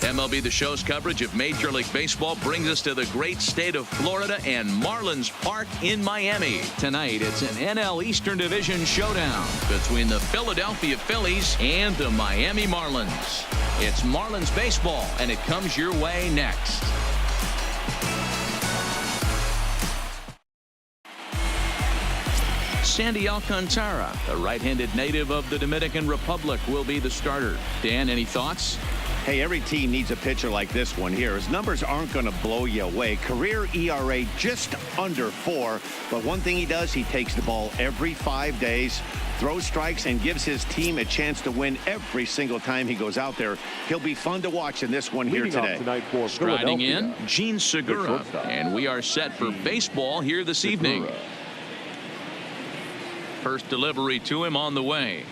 MLB The Show's coverage of Major League Baseball brings us to the great state of Florida and Marlins Park in Miami. Tonight, it's an NL Eastern Division showdown between the Philadelphia Phillies and the Miami Marlins. It's Marlins Baseball, and it comes your way next. Sandy Alcantara, a right-handed native of the Dominican Republic, will be the starter. Dan, any thoughts? Hey, every team needs a pitcher like this one here. His numbers aren't going to blow you away. Career ERA just under 4. But one thing he does, he takes the ball every 5 days, throws strikes, and gives his team a chance to win every single time he goes out there. He'll be fun to watch in this one here today. Striding in, Gene Segura. And we are set for baseball here this evening. First delivery to him on the way.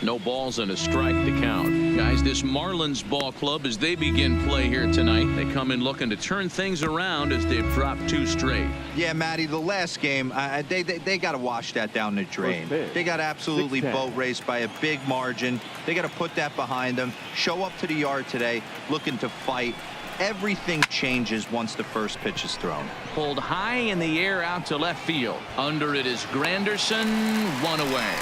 No balls and a strike to count. Guys, this Marlins ball club, as they begin play here tonight, they come in looking to turn things around as they've dropped 2 straight. Yeah, Matty, the last game, they got to wash that down the drain. They got absolutely boat raced by a big margin. They got to put that behind them. Show up to the yard today looking to fight. Everything changes once the first pitch is thrown. Pulled high in the air out to left field. Under it is Granderson. 1 away.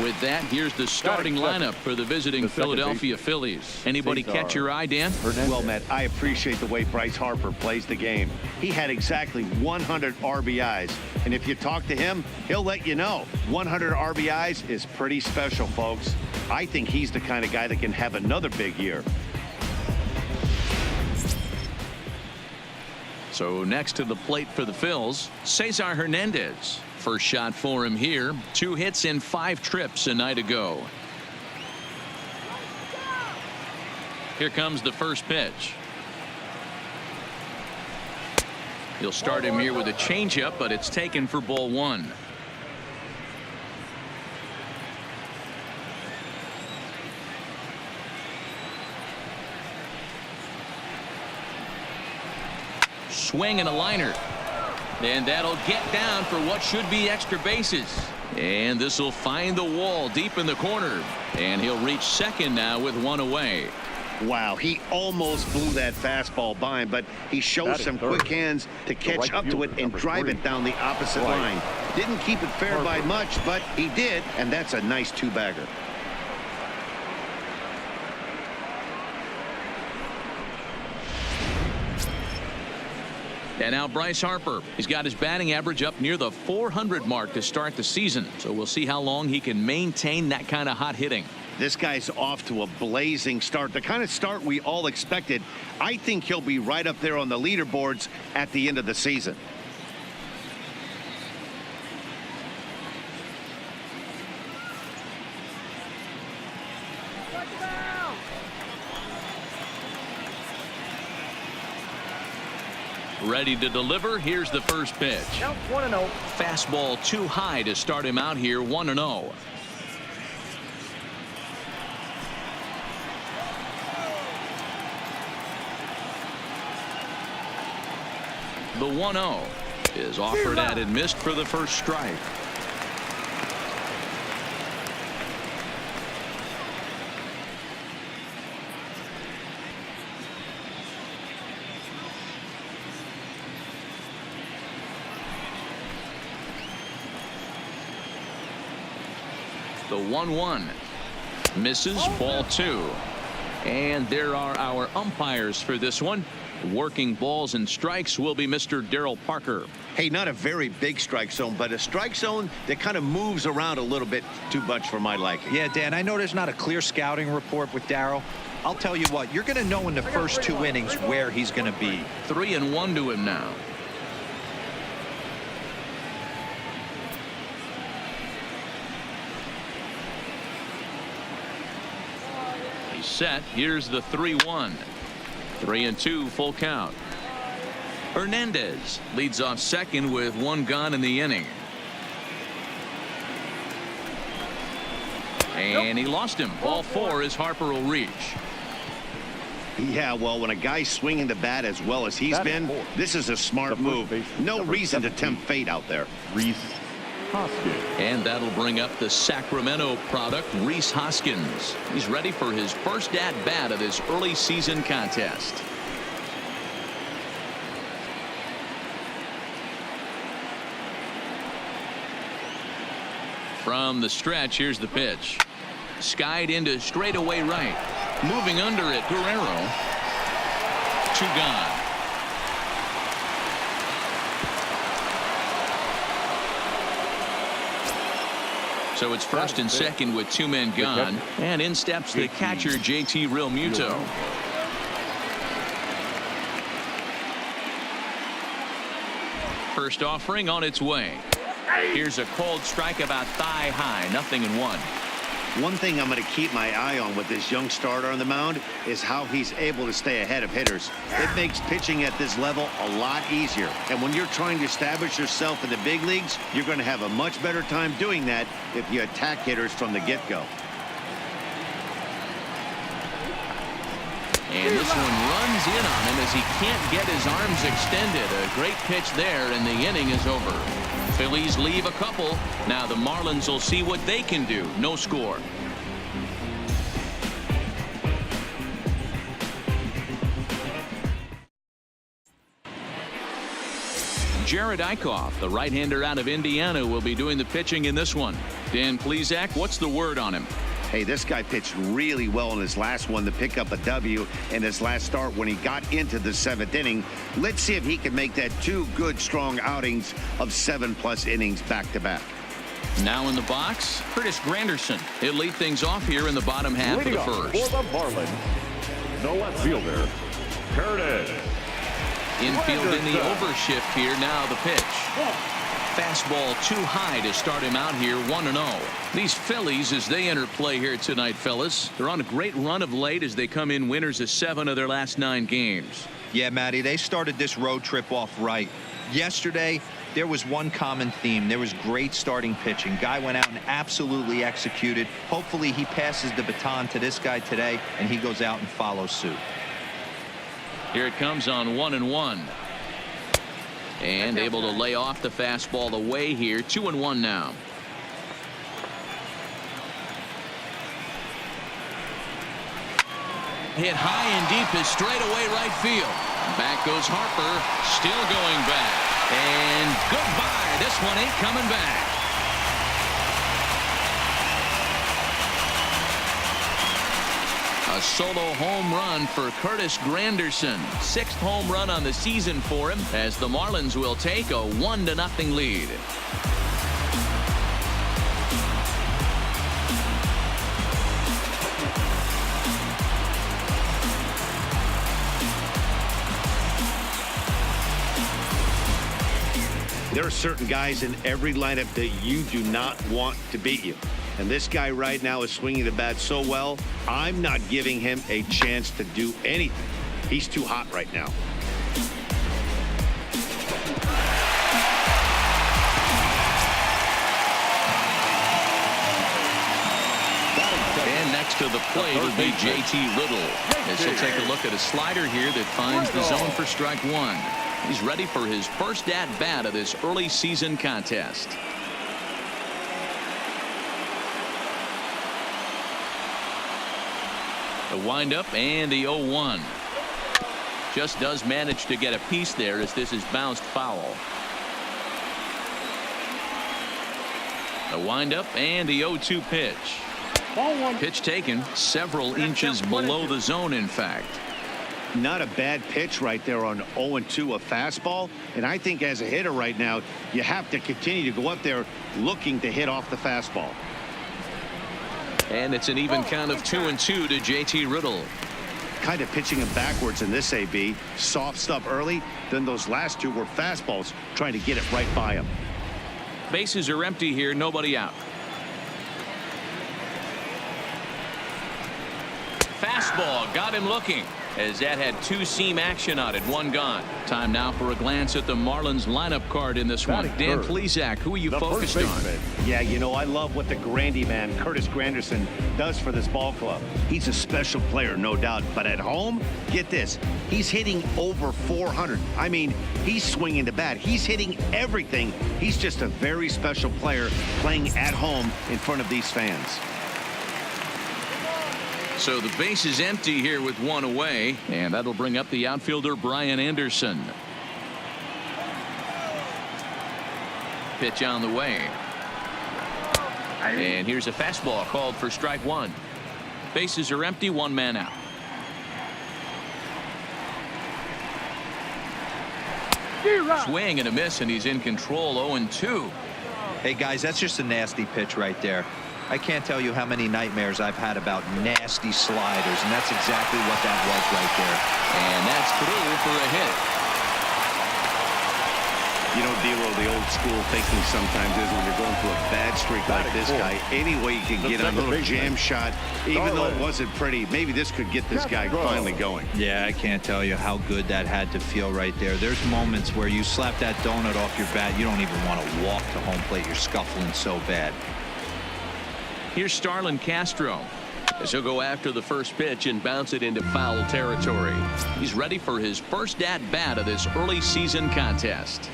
With that, here's the starting lineup for the visiting Philadelphia Phillies. Anybody catch your eye, Dan? Well, Matt, I appreciate the way Bryce Harper plays the game. He had exactly 100 RBIs. And if you talk to him, he'll let you know. 100 RBIs is pretty special, folks. I think he's the kind of guy that can have another big year. So next to the plate for the Phils, Cesar Hernandez. First shot for him here. 2 hits in 5 trips a night ago. Here comes the first pitch. He'll start him here with a changeup, but it's taken for ball 1. Swing and a liner. And that'll get down for what should be extra bases. And this will find the wall deep in the corner. And he'll reach second now with 1 away. Wow, he almost blew that fastball by him, but he shows some quick hands to catch up to it and drive it down the opposite line. Didn't keep it fair by much, but he did, and that's a nice 2-bagger. And now Bryce Harper. He's got his batting average up near the 400 mark to start the season. So we'll see how long he can maintain that kind of hot hitting. This guy's off to a blazing start. The kind of start we all expected. I think he'll be right up there on the leaderboards at the end of the season. Ready to deliver. Here's the first pitch. Count 1-0. Fastball too high to start him out here. 1-0. The 1-0 is offered at and missed for the first strike. The 1-1 misses. Ball 2. And there are our umpires for this one. Working balls and strikes will be Mr. Darryl Parker. Hey, not a very big strike zone, but a strike zone that kind of moves around a little bit too much for my liking. Yeah, Dan, I know there's not a clear scouting report with Darryl. I'll tell you what, you're going to know in the first 2 innings where he's going to be. 3-1 to him now. Set. Here's the 3-1. 3-2 full count. Hernandez leads off second with 1 gone in the inning. And he lost him. Ball 4 as Harper will reach. Yeah, well, when a guy's swinging the bat as well as he's been, this is a smart move. No reason to tempt fate out there. And that'll bring up the Sacramento product, Rhys Hoskins. He's ready for his first at-bat of this early season contest. From the stretch, here's the pitch. Skied into straightaway right. Moving under it, Guerrero. 2 gone. So it's first and second with 2 men gone. And in steps the catcher, JT Realmuto. First offering on its way. Here's a cold strike about thigh high. 0-1. One thing I'm going to keep my eye on with this young starter on the mound is how he's able to stay ahead of hitters. It makes pitching at this level a lot easier. And when you're trying to establish yourself in the big leagues, you're going to have a much better time doing that if you attack hitters from the get-go. And this one runs in on him as he can't get his arms extended. A great pitch there, and the inning is over. Phillies leave a couple. Now the Marlins will see what they can do. No score. Jared Eichhoff, the right-hander out of Indiana, will be doing the pitching in this one. Dan Plesac, what's the word on him? Hey, this guy pitched really well in his last one to pick up a W in his last start when he got into the 7th inning. Let's see if he can make that 2 good, strong outings of 7+ innings back-to-back. Now in the box, Curtis Granderson. He'll lead things off here in the bottom half of the first. For the Marlins, the left fielder, Curtis. Infield in the overshift here. Now the pitch. Fastball too high to start him out here. 1-0. These Phillies, as they enter play here tonight, fellas, they're on a great run of late as they come in winners of 7 of their last 9 games. Yeah, Matty, they started this road trip off right. Yesterday, there was one common theme. There was great starting pitching. Guy went out and absolutely executed. Hopefully he passes the baton to this guy today and he goes out and follows suit. Here it comes on 1-1. And able to lay off the fastball away here. 2-1 now. Hit high and deep is straightaway right field. Back goes Harper. Still going back. And goodbye. This one ain't coming back. A solo home run for Curtis Granderson. 6th home run on the season for him as the Marlins will take a 1-0 lead. There are certain guys in every lineup that you do not want to beat you. And this guy right now is swinging the bat so well, I'm not giving him a chance to do anything. He's too hot right now. And next to the plate will be JT Little. As he'll take a look at a slider here that finds the zone for strike 1. He's ready for his first at-bat of this early season contest. The windup and the 0-1. Just does manage to get a piece there as this is bounced foul. The windup and the 0-2 pitch. Pitch taken several inches below the zone, in fact. Not a bad pitch right there on 0-2, a fastball. And I think as a hitter right now, you have to continue to go up there looking to hit off the fastball. And it's an even count of 2-2 to JT Riddle. Kind of pitching him backwards in this AB. Soft stuff early. Then those last 2 were fastballs trying to get it right by him. Bases are empty here. Nobody out. Fastball got him looking. as that had two-seam action on it. One gone. Time now for a glance at the Marlins lineup card in this one. Dan Plesac, who are you focused on? Yeah, you know, I love what the Grandy man, Curtis Granderson, does for this ball club. He's a special player, no doubt. But at home, get this, he's hitting over 400. I mean, he's swinging the bat. He's hitting everything. He's just a very special player playing at home in front of these fans. So the base is empty here with one away, and that'll bring up the outfielder Brian Anderson. Pitch on the way. And here's a fastball called for strike one. Bases are empty, one man out. Swing and a miss, and he's in control. 0-2. Hey guys, that's just a nasty pitch right there. I can't tell you how many nightmares I've had about nasty sliders, and that's exactly what that was right there. And that's through for a hit. You know, D'Lo, the old school thinking sometimes is when you're going through a bad streak like this guy, any way you can get a little jam shot, even though it wasn't pretty, maybe this could get this guy finally going. Yeah, I can't tell you how good that had to feel right there. There's moments where you slap that donut off your bat, you don't even want to walk to home plate. You're scuffling so bad. Here's Starlin Castro, as he'll go after the first pitch and bounce it into foul territory. He's ready for his first at-bat of this early season contest.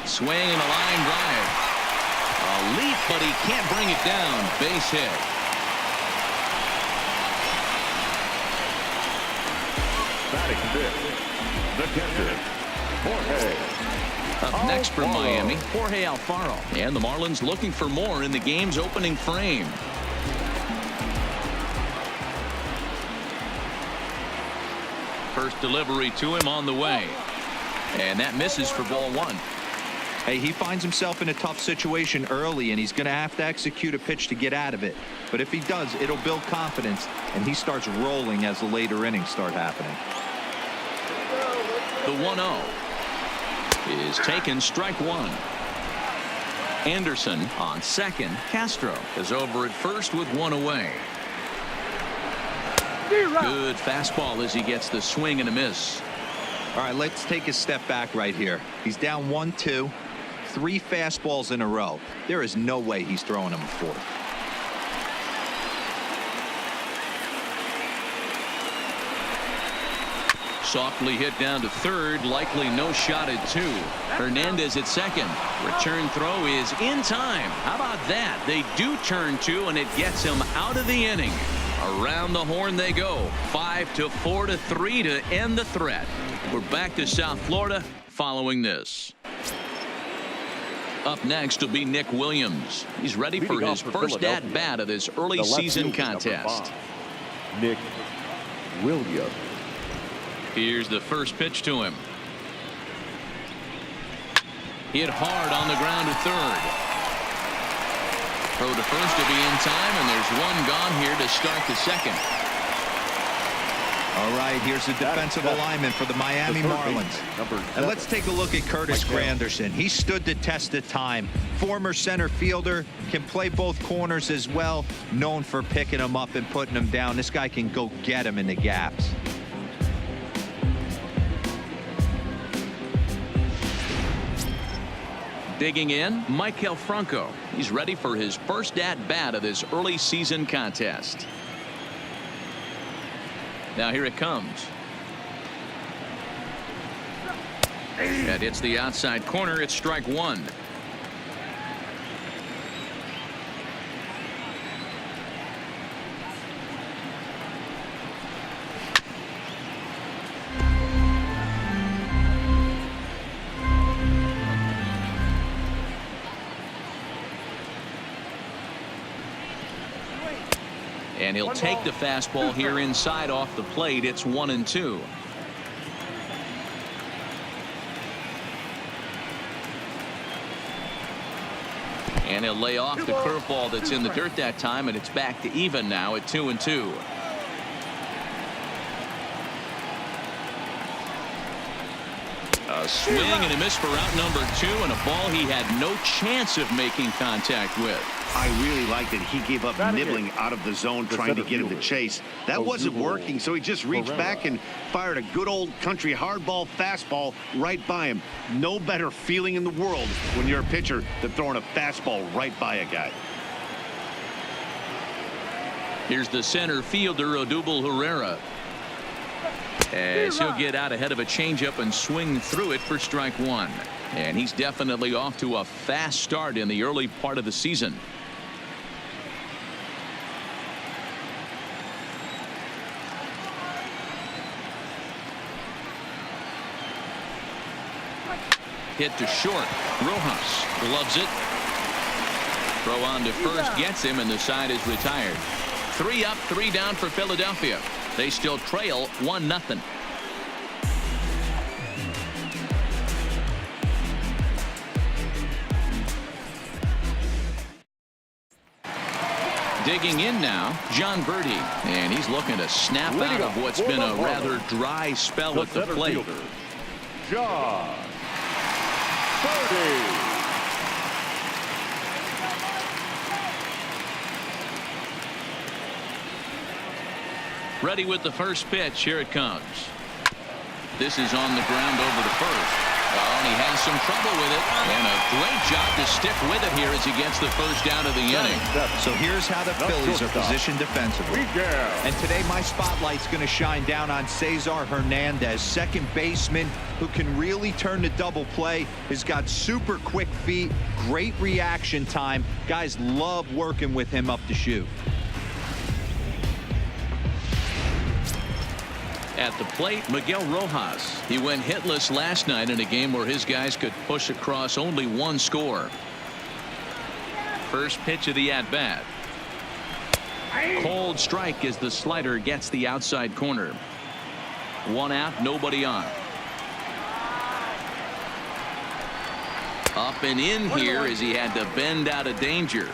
Swing and a line drive. A leap, but he can't bring it down. Base hit. The catcher, Jorge. Up next for Miami, Jorge Alfaro. And the Marlins looking for more in the game's opening frame. First delivery to him on the way. And that misses for ball one. Hey, he finds himself in a tough situation early, and he's going to have to execute a pitch to get out of it. But if he does, it'll build confidence, and he starts rolling as the later innings start happening. The 1-0 is taken, strike one. Anderson on second. Castro is over at first with one away. Good fastball as he gets the swing and a miss. All right, let's take a step back right here. He's down 1-2, 3 fastballs in a row. There is no way he's throwing him a fourth. Softly hit down to third, likely no shot at 2. Hernandez at second. Return throw is in time. How about that? They do turn 2, and it gets him out of the inning. Around the horn they go. 5-4 to 3 to end the threat. We're back to South Florida following this. Up next will be Nick Williams. He's ready for his first at-bat of this early season contest. Nick Williams. Here's the first pitch to him. Hit hard on the ground to third. Throw to first to be in time, and there's one gone here to start the second. All right, here's the defensive alignment for the Miami Marlins. And let's take a look at Curtis Granderson. He stood the test of time. Former center fielder, can play both corners as well. Known for picking him up and putting him down. This guy can go get him in the gaps. Digging in, Maikel Franco. He's ready for his first at-bat of this early season contest. Now here it comes. That hits the outside corner. It's strike one. And he'll take the fastball here inside off the plate. It's 1-2. And he'll lay off the curveball that's in the dirt that time, and it's back to even now at 2-2. A A swing and a miss for out number 2, and a ball he had no chance of making contact with. I really liked it. He gave up nibbling out of the zone trying to get him to chase. That wasn't working, so he just reached back and fired a good old country hardball fastball right by him. No better feeling in the world when you're a pitcher than throwing a fastball right by a guy. Here's the center fielder, Odubel Herrera, as he'll get out ahead of a changeup and swing through it for strike 1. And he's definitely off to a fast start in the early part of the season. Hit to short. Rojas gloves it. Throw on to first gets him, and the side is retired. 3 up, 3 down for Philadelphia. They still trail 1-0. Digging in now, John Birdie, and he's looking to snap out of what's been a rather dry spell at the plate. John Birdie. Ready with the first pitch. Here it comes. This is on the ground over to first. Oh, and he has some trouble with it. And a great job to stick with it here as he gets the first out of the inning. So here's how the Phillies are positioned defensively. And today my spotlight's going to shine down on Cesar Hernandez, second baseman, who can really turn the double play. He's got super quick feet, great reaction time. Guys love working with him up the chute. At the plate, Miguel Rojas. He went hitless last night in a game where his guys could push across only 1 score. First pitch of the at-bat. Cold strike as the slider gets the outside corner. 1 out, nobody on. Up and in here as he had to bend out of danger.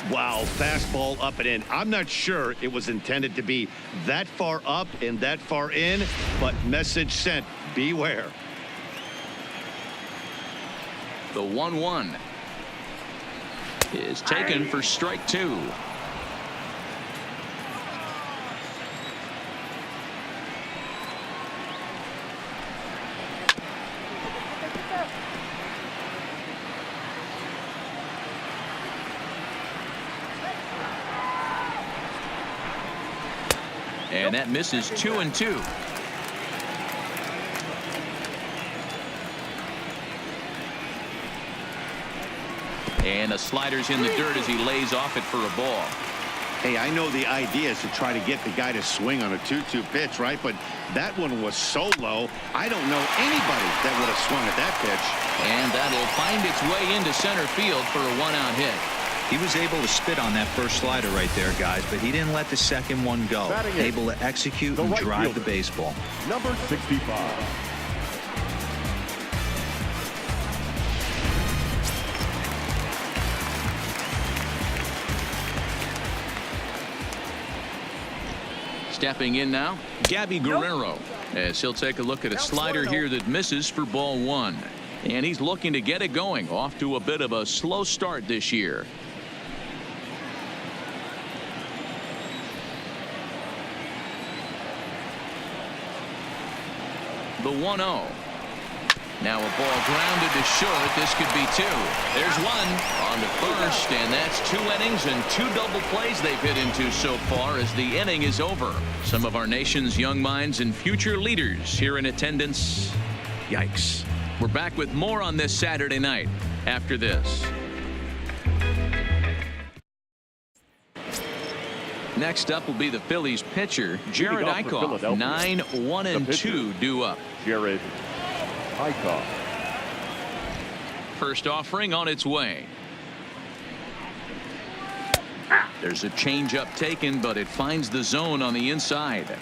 Wow, fastball up and in. I'm not sure it was intended to be that far up and that far in, but message sent. Beware. The 1-1 is taken for strike 2. And that misses 2-2. And the slider's in the dirt as he lays off it for a ball. Hey, I know the idea is to try to get the guy to swing on a 2-2 pitch, right? But that one was so low, I don't know anybody that would have swung at that pitch. And that'll find its way into center field for a 1-out hit. He was able to spit on that first slider right there, guys, but he didn't let the second one go. Able to execute and drive the baseball. Number 65. Stepping in now, Gabby Guerrero, as he'll take a look at a slider here that misses for ball 1. And he's looking to get it going, off to a bit of a slow start this year. The 1-0. Now a ball grounded to short. This could be 2. There's 1 on to first, and that's 2 innings and 2 double plays they've hit into so far as the inning is over. Some of our nation's young minds and future leaders here in attendance. Yikes. We're back with more on this Saturday night after this. Next up will be the Phillies pitcher, Jared Eichhoff. 9-1-2 due up. Jared Eichhoff. First offering on its way. There's a changeup taken, but it finds the zone on the inside.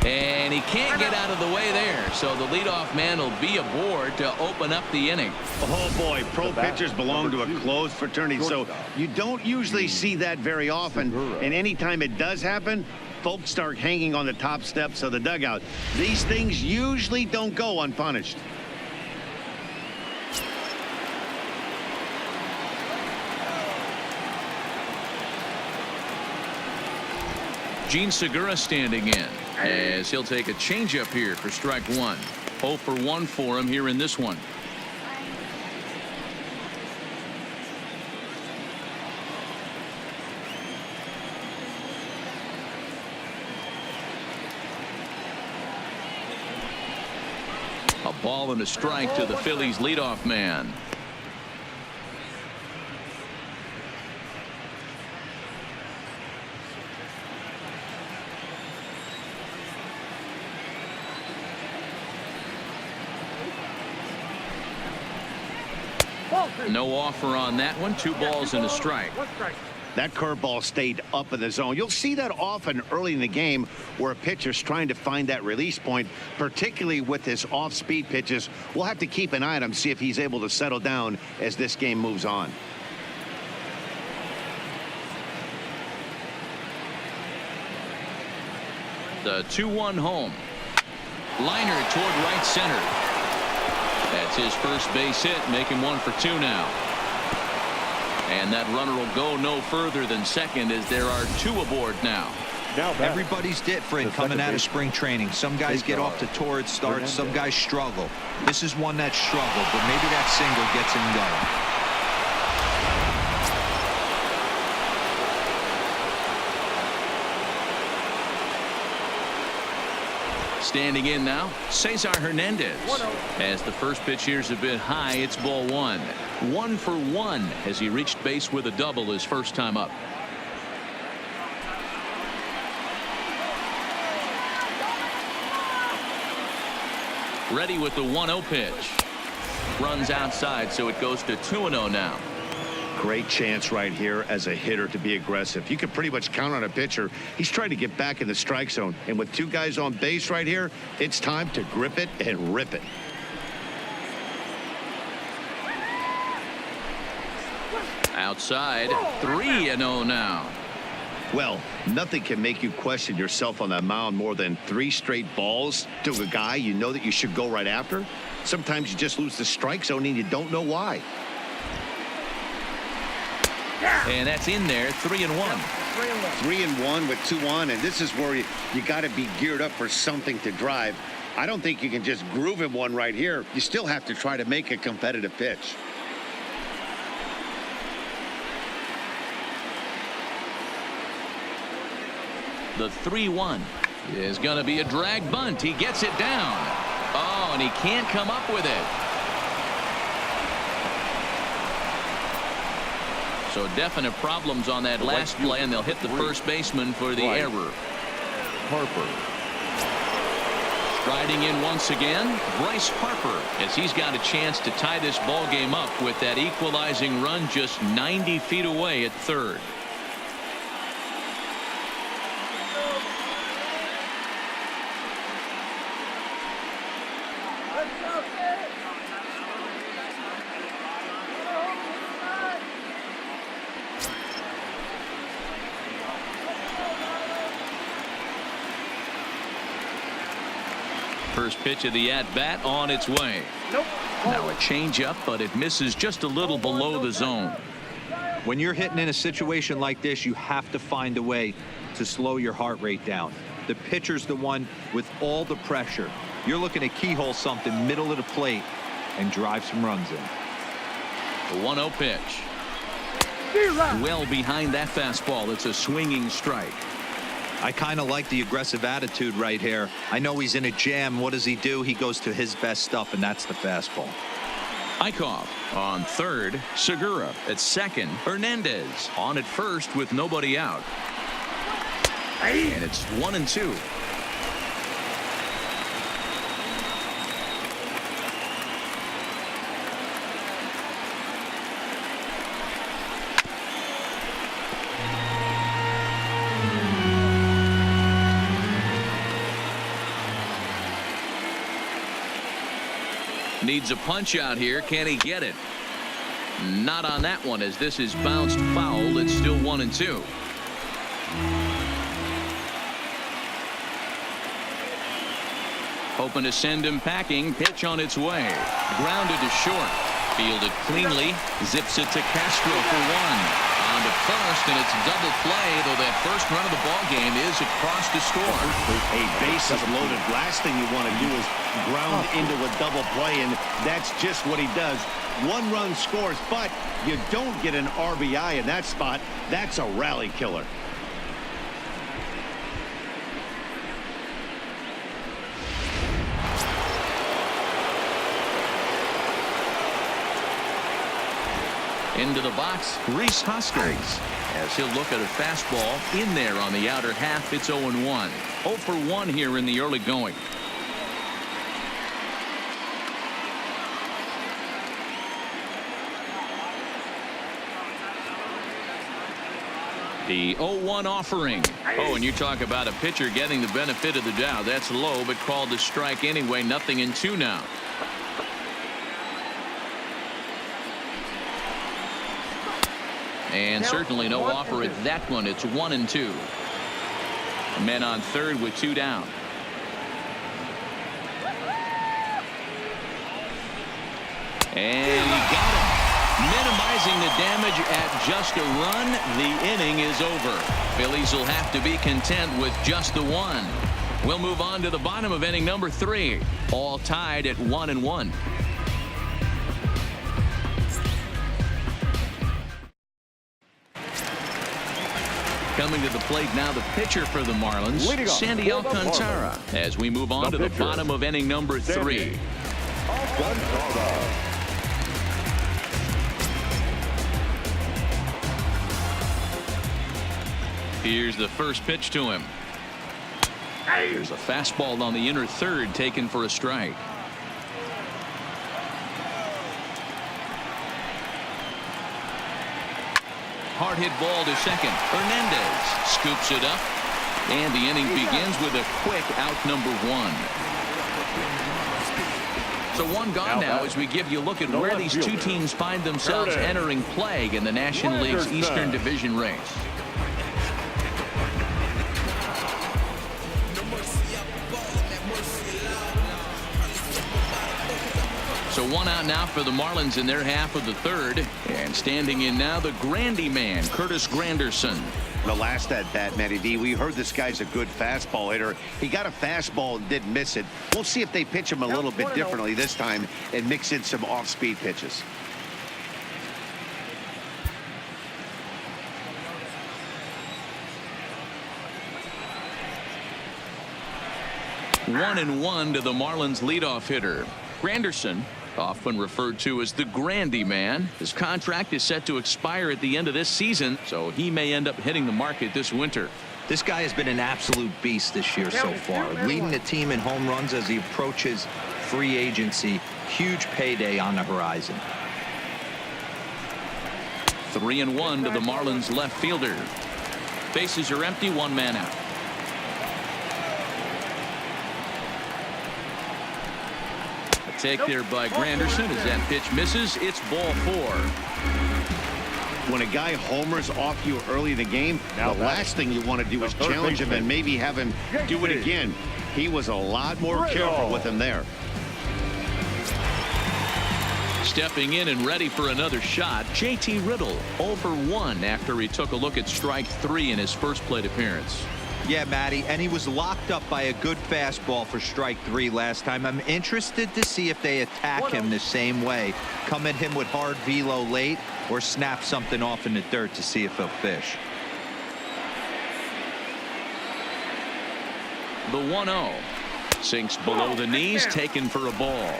And he he can't get out of the way there. So the leadoff man will be aboard to open up the inning. Oh, boy. Pro pitchers belong to a closed fraternity, so you don't usually see that very often. And anytime it does happen, folks start hanging on the top steps of the dugout. These things usually don't go unpunished. Gene Segura standing in as he'll take a changeup here for strike one. 0 for 1 for him here in this one. A ball and a strike to the Phillies leadoff man. No offer on that one. 2 balls and a strike. That curveball stayed up in the zone. You'll see that often early in the game where a pitcher's trying to find that release point, particularly with his off-speed pitches. We'll have to keep an eye on him, see if he's able to settle down as this game moves on. The 2-1 home. Liner toward right center. That's his first base hit, making 1 for 2 now. And that runner will go no further than second as there are 2 aboard now. Everybody's different coming out of spring training. Some guys get off to torrid starts. Some guys struggle. This is one that struggled, but maybe that single gets him going. Standing in now, Cesar Hernandez. As the first pitch here's a bit high, it's ball 1. 1 for 1 as he reached base with a double his first time up. Ready with the 1-0 pitch. Runs outside, so it goes to 2-0 now. Great chance right here as a hitter to be aggressive. You can pretty much count on a pitcher. He's trying to get back in the strike zone. And with 2 guys on base right here, it's time to grip it and rip it. Outside, 3-0 now. Well, nothing can make you question yourself on that mound more than 3 straight balls to a guy you know that you should go right after. Sometimes you just lose the strike zone and you don't know why. And that's in there. 3-1. 3-1 with 2 on, and this is where you got to be geared up for something to drive. I don't think you can just groove him one right here. You still have to try to make a competitive pitch. The 3-1 is going to be a drag bunt. He gets it down. Oh, and he can't come up with it. So definite problems on that last play, and they'll hit the first baseman for the error. Harper. Striding in once again, Bryce Harper, as he's got a chance to tie this ball game up with that equalizing run just 90 feet away at third. First pitch of the at-bat on its way. Now a changeup, but it misses just a little below the zone. When you're hitting in a situation like this, you have to find a way to slow your heart rate down. The pitcher's the one with all the pressure. You're looking to keyhole something middle of the plate and drive some runs in. The 1-0 pitch. Well behind that fastball. It's a swinging strike. I kind of like the aggressive attitude right here. I know he's in a jam. What does he do? He goes to his best stuff, and that's the fastball. Eichhoff on third. Segura at second. Hernandez on at first with nobody out. And it's 1-2. Needs a punch out here. Can he get it? Not on that one, as this is bounced foul. It's still 1-2. Hoping to send him packing. Pitch on its way. Grounded to short. Fielded cleanly. Zips it to Castro for one. On to first, and it's double play, though that first run of the ball game is across to score. A base is loaded. Last thing you want to do is ground into a double play, and that's just what he does. One run scores, but you don't get an RBI in that spot. That's a rally killer. Into the box, Rhys Hoskins, as he'll look at a fastball in there on the outer half. It's 0-1. 0 for 1 here in the early going. The 0-1 offering. Oh, and you talk about a pitcher getting the benefit of the doubt. That's low, but called to strike anyway. 0-2 now. And certainly no offer at that one. It's 1-2. Men on third with 2 down. And he got him. Minimizing the damage at just a run. The inning is over. Phillies will have to be content with just the one. We'll move on to the bottom of inning number 3. All tied at 1-1. Coming to the plate now, the pitcher for the Marlins, Sandy Alcantara, as we move on to the bottom of inning number 3. Here's the first pitch to him. Here's a fastball on the inner third, taken for a strike. Hard hit ball to second. Hernandez scoops it up, and the inning begins with a quick out number 1. So one gone now as we give you a look at where these two teams find themselves entering play in the National League's Eastern Division race. So one out now for the Marlins in their half of the third. And standing in now, the Grandy man, Curtis Granderson. The last at bat, Matty D, we heard this guy's a good fastball hitter. He got a fastball and didn't miss it. We'll see if they pitch him a little bit differently this time and mix in some off-speed pitches. One and one to the Marlins leadoff hitter. Granderson, often referred to as the Grandy man. His contract is set to expire at the end of this season, so he may end up hitting the market this winter. This guy has been an absolute beast this year so far, leading the team in home runs as he approaches free agency. Huge payday on the horizon. 3-1 to the Marlins left fielder. Bases are empty, 1 man out. Take there by Granderson as that pitch misses. It's ball 4. When a guy homers off you early in the game, the last thing you want to do is challenge him and maybe have him do it again. He was a lot more careful with him there. Stepping in and ready for another shot, JT Riddle 0 for 1 after he took a look at strike 3 in his first plate appearance. Yeah, Matty, and he was locked up by a good fastball for strike 3 last time. I'm interested to see if they attack him the same way. Come at him with hard velo late or snap something off in the dirt to see if he'll fish. The 1-0 sinks below the knees, taken for a ball.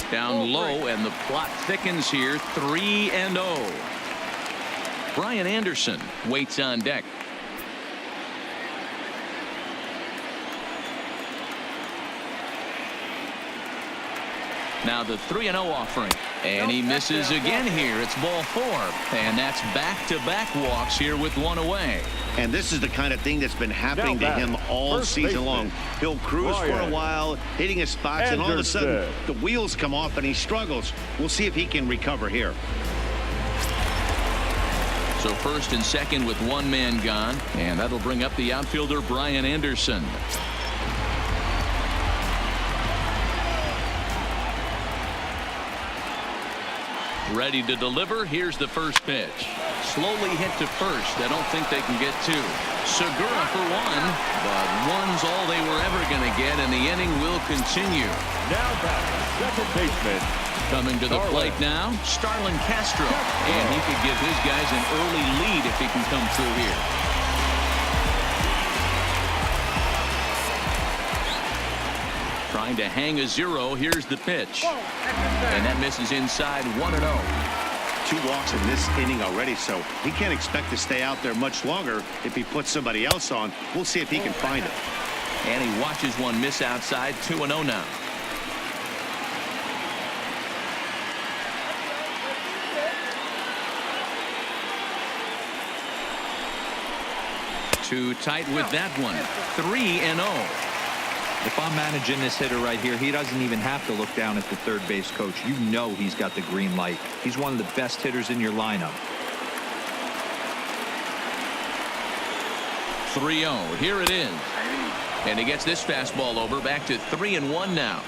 Down low, and the plot thickens here. 3-0. Brian Anderson waits on deck. Now the 3-0 offering, And he misses again here. It's ball 4. And that's back-to-back walks here with 1 away. And this is the kind of thing that's been happening to him all season long. He'll cruise for a while, hitting his spots, and all of a sudden the wheels come off and he struggles. We'll see if he can recover here. So first and second with 1 man gone, and that'll bring up the outfielder Brian Anderson. Ready to deliver. Here's the first pitch. Slowly hit to first. I don't think they can get 2. Segura for 1, but 1's all they were ever going to get, and the inning will continue. Now back, second baseman. Coming to the plate now, Starlin Castro. And he could give his guys an early lead if he can come through here. Trying to hang a 0. Here's the pitch. And that misses inside 1-0. 2 walks in this inning already, so he can't expect to stay out there much longer if he puts somebody else on. We'll see if he can find it. And he watches one miss outside. 2-0 now. Too tight with that one. 3-0. If I'm managing this hitter right here, he doesn't even have to look down at the third base coach. You know he's got the green light. He's one of the best hitters in your lineup. 3-0. Here it is. And he gets this fastball over. Back to 3-1 now.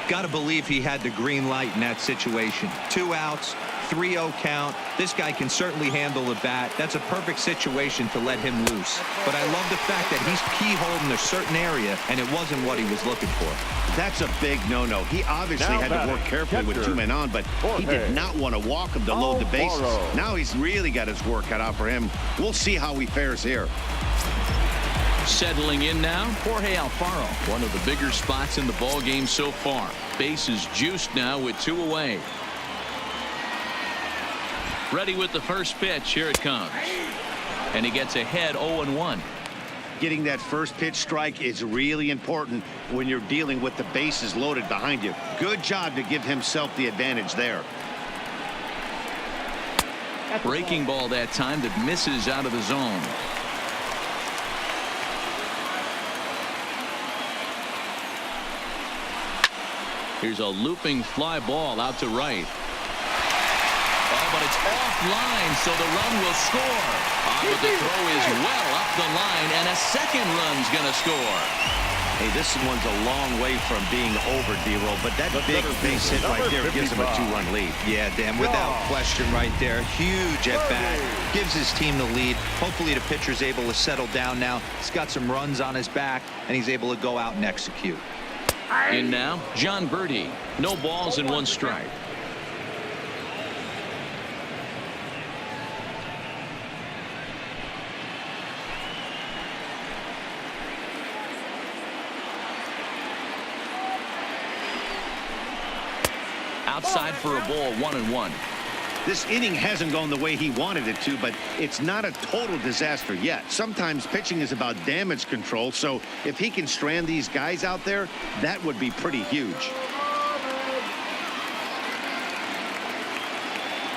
Got to believe he had the green light in that situation. 2 outs, 3-0 count. This guy can certainly handle the bat. That's a perfect situation to let him loose. But I love the fact that he's keyholed in a certain area, and it wasn't what he was looking for. That's a big no-no. He obviously had to work carefully with 2 men on, but he did not want to walk him to load the bases. Now he's really got his work cut out for him. We'll see how he fares here. Settling in now, Jorge Alfaro. One of the bigger spots in the ball game so far. Base is juiced now with 2 away. Ready with the first pitch. Here it comes. And he gets ahead 0-1. Getting that first pitch strike is really important when you're dealing with the bases loaded behind you. Good job to give himself the advantage there. Breaking ball that time that misses out of the zone. Here's a looping fly ball out to right. Oh, but it's offline, so the run will score. But the throw is well up the line, and a second run's going to score. Hey, this one's a long way from being over, D-Roll, but that big base hit right there gives him a 2-run lead. Yeah, Dan, without question right there. Huge at bat. Gives his team the lead. Hopefully the pitcher's able to settle down now. He's got some runs on his back, and he's able to go out and execute. In now, John Birdie. No balls and 1 strike. Outside for a ball, 1-1. This inning hasn't gone the way he wanted it to, but it's not a total disaster yet. Sometimes pitching is about damage control, so if he can strand these guys out there, that would be pretty huge.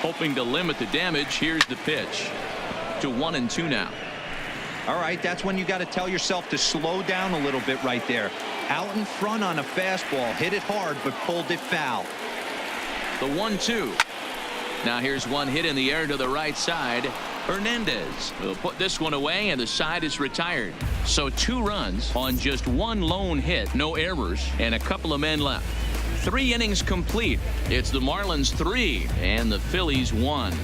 Hoping to limit the damage. Here's the pitch. To 1-2 now. All right, that's when you got to tell yourself to slow down a little bit right there. Out in front on a fastball, hit it hard, but pulled it foul. The 1-2. Now here's one hit in the air to the right side. Hernandez will put this one away, and the side is retired. So 2 runs on just 1 lone hit, no errors, and a couple of men left. 3 innings complete. It's the Marlins 3 and the Phillies 1.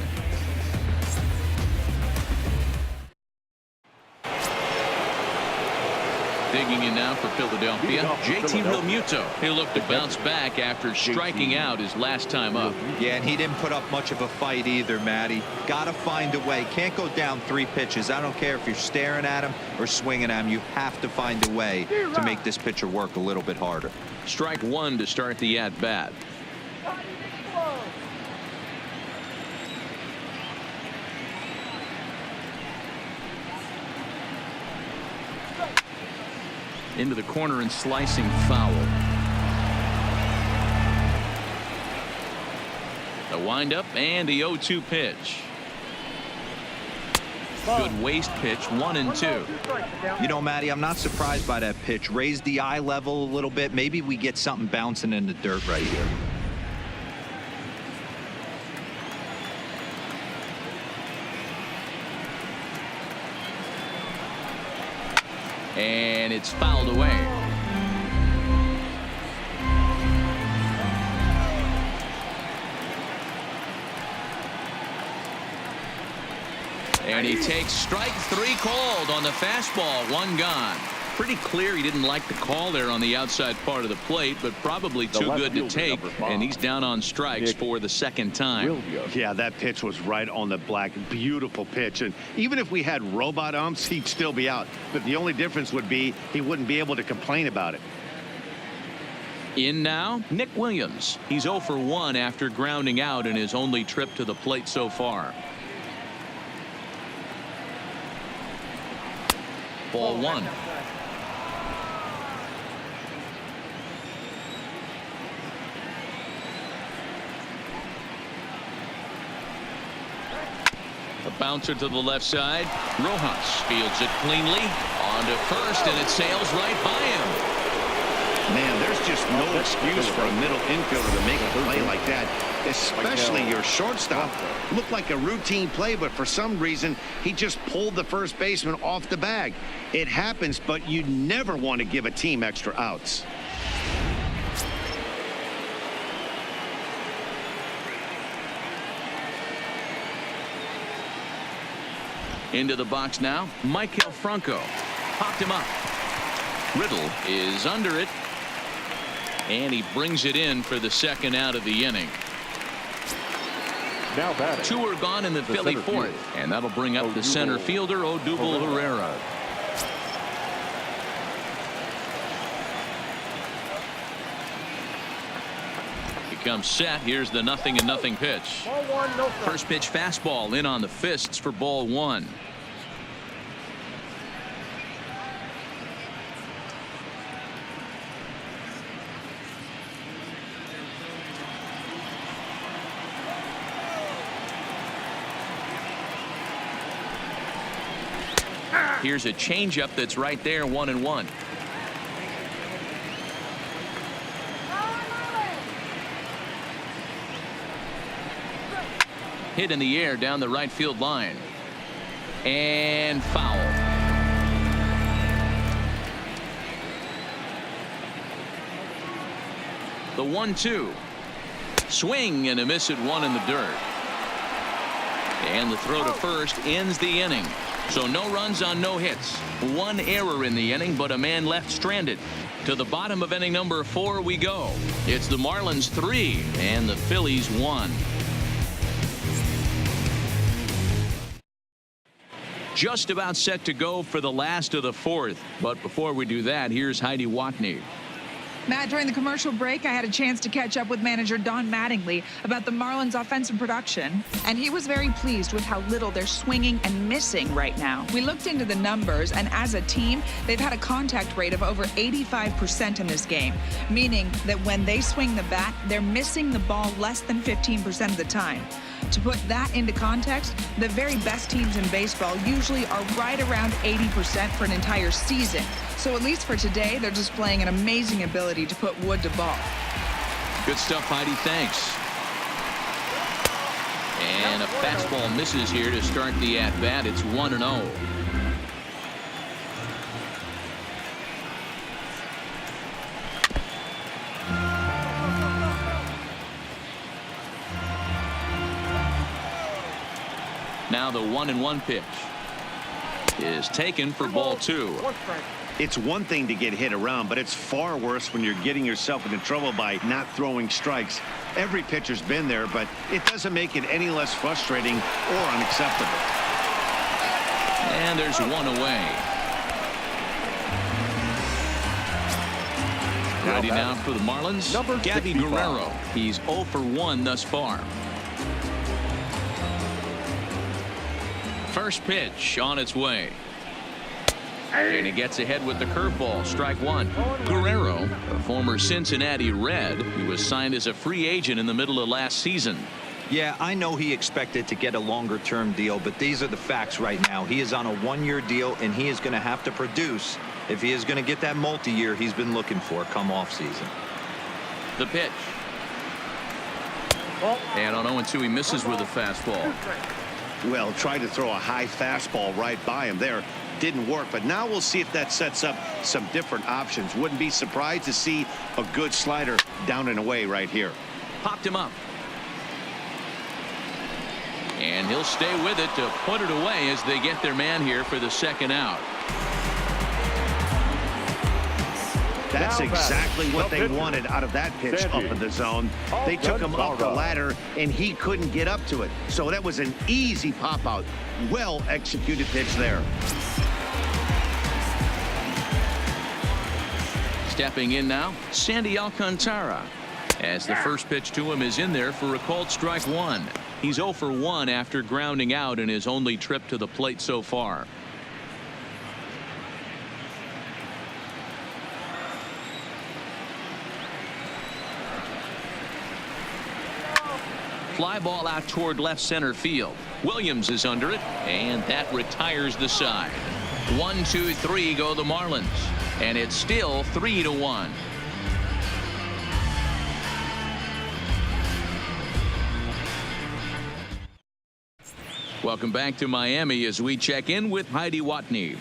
Digging in now for Philadelphia, JT Realmuto. He'll look to bounce back after striking out his last time up. Yeah, and he didn't put up much of a fight either, Matty. Got to find a way. Can't go down 3 pitches. I don't care if you're staring at him or swinging at him. You have to find a way to make this pitcher work a little bit harder. Strike 1 to start the at-bat. Into the corner and slicing foul. The windup and the 0-2 pitch. Good waste pitch, 1-2. You know, Matty, I'm not surprised by that pitch. Raised the eye level a little bit. Maybe we get something bouncing in the dirt right here. And it's fouled away. And he takes strike 3 called on the fastball. 1 gone. Pretty clear he didn't like the call there on the outside part of the plate, but probably too good to take, and he's down on strikes for the 2nd time. Yeah, that pitch was right on the black. Beautiful pitch, and even if we had robot umps, he'd still be out, but the only difference would be he wouldn't be able to complain about it. In now, Nick Williams. He's 0 for 1 after grounding out in his only trip to the plate so far. Ball 1. A bouncer to the left side. Rojas fields it cleanly on to first, and it sails right by him. Man, there's just no excuse for a middle infielder to make a play like that, especially your shortstop. Looked like a routine play, but for some reason, he just pulled the first baseman off the bag. It happens, but you never want to give a team extra outs. Into the box now, Maikel Franco. Popped him up. Riddle is under it. And he brings it in for the 2nd out of the inning. Now batting. 2 are gone in the Philly 4th. And that'll bring up the center fielder, Odubel Herrera. He comes set. Here's the 0-0 pitch. First pitch fastball in on the fists for ball 1. Here's a changeup that's right there, 1-1. Hit in the air down the right field line. And foul. The 1-2. Swing and a miss at 1 in the dirt. And the throw to first ends the inning. So no runs on no hits. 1 error in the inning, but a man left stranded. To the bottom of inning number 4 we go. It's the Marlins 3 and the Phillies 1. Just about set to go for the last of the 4th. But before we do that, here's Heidi Watney. Matt, during the commercial break, I had a chance to catch up with manager Don Mattingly about the Marlins' offensive production, and he was very pleased with how little they're swinging and missing right now. We looked into the numbers, and as a team, they've had a contact rate of over 85% in this game, meaning that when they swing the bat, they're missing the ball less than 15% of the time. To put that into context, the very best teams in baseball usually are right around 80% for an entire season. So at least for today, they're displaying an amazing ability to put wood to ball. Good stuff, Heidi. Thanks. And a fastball misses here to start the at-bat. It's 1-0. Now the 1-1 pitch is taken for ball 2. It's one thing to get hit around, but it's far worse when you're getting yourself into trouble by not throwing strikes. Every pitcher's been there, but it doesn't make it any less frustrating or unacceptable. And there's 1 away. Ready now for the Marlins, Gabby Guerrero. He's 0 for 1 thus far. First pitch on its way. And he gets ahead with the curveball. Strike 1. Guerrero, a former Cincinnati Red, he was signed as a free agent in the middle of last season. Yeah, I know he expected to get a longer-term deal, but these are the facts right now. He is on a one-year deal, and he is going to have to produce if he is going to get that multi-year he's been looking for come off-season. The pitch. And on 0-2, he misses with a fastball. Well, tried to throw a high fastball right by him there. Didn't work, but now we'll see if that sets up some different options. Wouldn't be surprised to see a good slider down and away right here. Popped him up. And he'll stay with it to put it away as they get their man here for the second out. That's exactly what they wanted out of that pitch up in the zone. They took him up the ladder, and he couldn't get up to it. So that was an easy pop-out. Well-executed pitch there. Stepping in now, Sandy Alcantara. As the first pitch to him is in there for a called strike one. He's 0 for 1 after grounding out in his only trip to the plate so far. Fly ball out toward left center field. Williams is under it, and that retires the side. 1, 2, 3 go the Marlins, and it's still 3-1. Welcome back to Miami as we check in with Heidi Watney.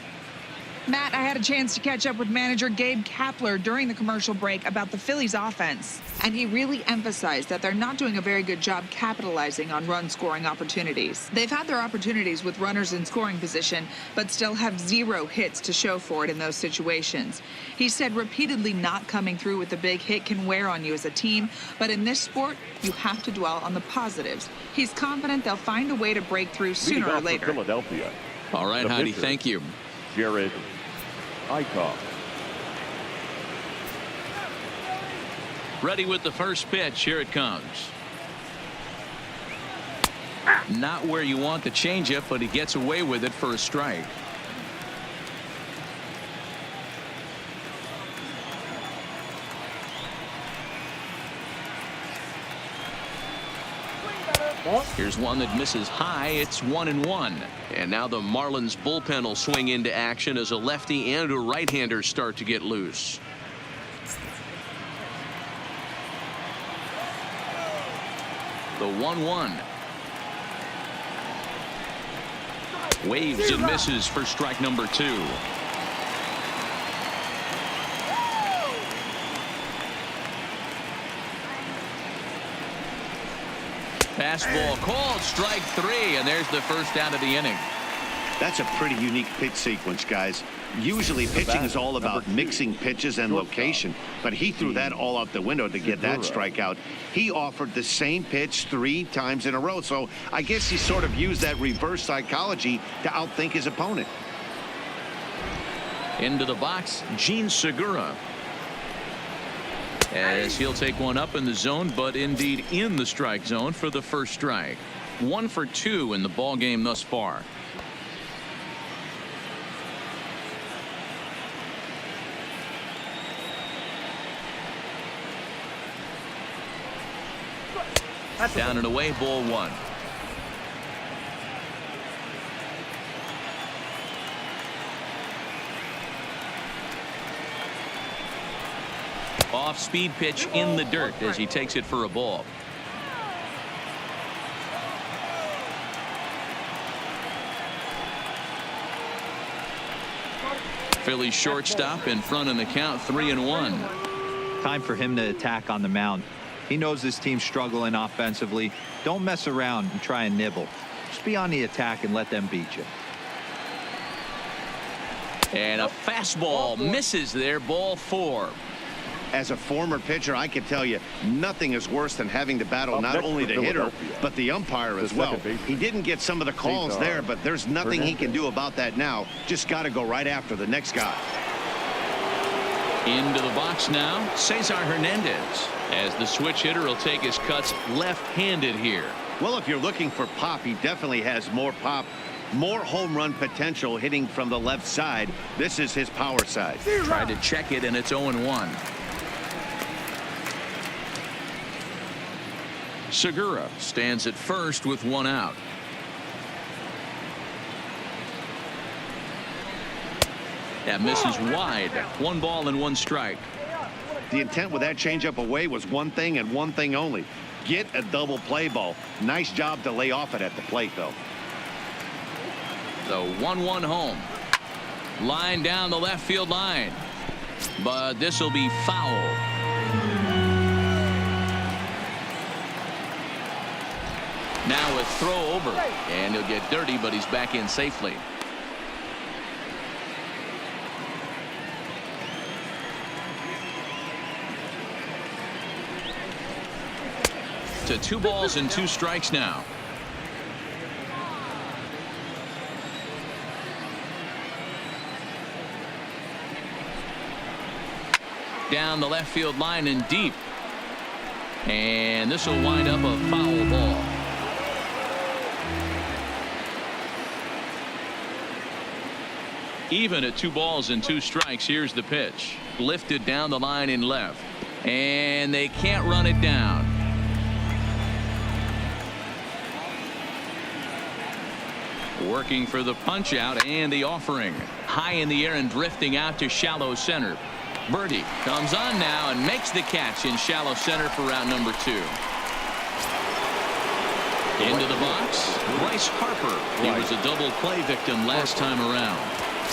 Matt, I had a chance to catch up with manager Gabe Kapler during the commercial break about the Phillies offense, and he really emphasized that they're not doing a very good job capitalizing on run-scoring opportunities. They've had their opportunities with runners in scoring position, but still have 0 hits to show for it in those situations. He said repeatedly not coming through with a big hit can wear on you as a team, but in this sport, you have to dwell on the positives. He's confident they'll find a way to break through sooner or later. Philadelphia. All right, Heidi, thank you. Jared Eichhoff. Ready with the first pitch. Here it comes. Not where you want the changeup, but he gets away with it for a strike. Here's one that misses high. It's 1-1. And now the Marlins bullpen will swing into action as a lefty and a right-hander start to get loose. The 1-1. Waves and misses for strike number 2. Fastball called, strike 3, and there's the first out of the inning. That's a pretty unique pitch sequence, guys. Usually pitching is all about mixing pitches and location, but he threw that all out the window to get that strikeout. He offered the same pitch 3 times in a row, so I guess he sort of used that reverse psychology to outthink his opponent. Into the box, Gene Segura. As he'll take one up in the zone, but indeed in the strike zone for the first strike. 1 for 2 in the ball game thus far. Down and away, ball 1. Off-speed pitch in the dirt as he takes it for a ball. Phillies shortstop in front in the count, 3-1. Time for him to attack on the mound. He knows this team's struggling offensively. Don't mess around and try and nibble. Just be on the attack and let them beat you. And a fastball misses there, ball 4. As a former pitcher, I can tell you nothing is worse than having to battle not only the hitter, but the umpire as well. He didn't get some of the calls there, but there's nothing he can do about that now. Just got to go right after the next guy. Into the box now, Cesar Hernandez, as the switch hitter will take his cuts left-handed here. Well, if you're looking for pop, he definitely has more pop, more home run potential hitting from the left side. This is his power side. Tried to check it, and it's 0-1. Segura stands at first with one out. That misses wide. 1 ball and 1 strike. The intent with that changeup away was one thing and one thing only. Get a double play ball. Nice job to lay off it at the plate, though. The 1-1 home. Line down the left field line. But this will be foul. Now a throw over. And he'll get dirty, but he's back in safely. To 2 balls and 2 strikes now. Down the left field line and deep. And this will wind up a foul ball. Even at 2 balls and 2 strikes. Here's the pitch. Lifted down the line in left. And they can't run it down. Working for the punch out and the offering. High in the air and drifting out to shallow center. Birdie comes on now and makes the catch in shallow center for round number 2. Into the box, Bryce Harper. He was a double play victim last time around.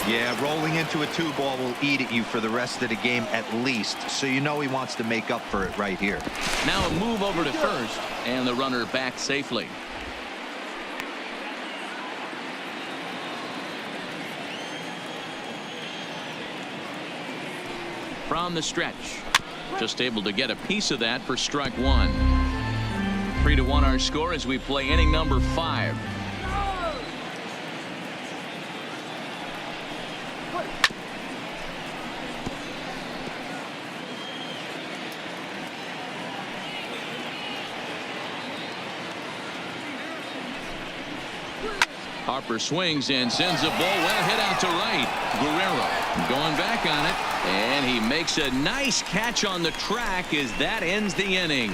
Yeah, rolling into a 2-ball will eat at you for the rest of the game at least. So you know he wants to make up for it right here. Now a move over to first and the runner back safely. From the stretch, just able to get a piece of that for strike 1. 3-1 our score as we play inning number 5. Harper swings and sends a ball well hit out to right. Guerrero going back on it, and he makes a nice catch on the track as that ends the inning.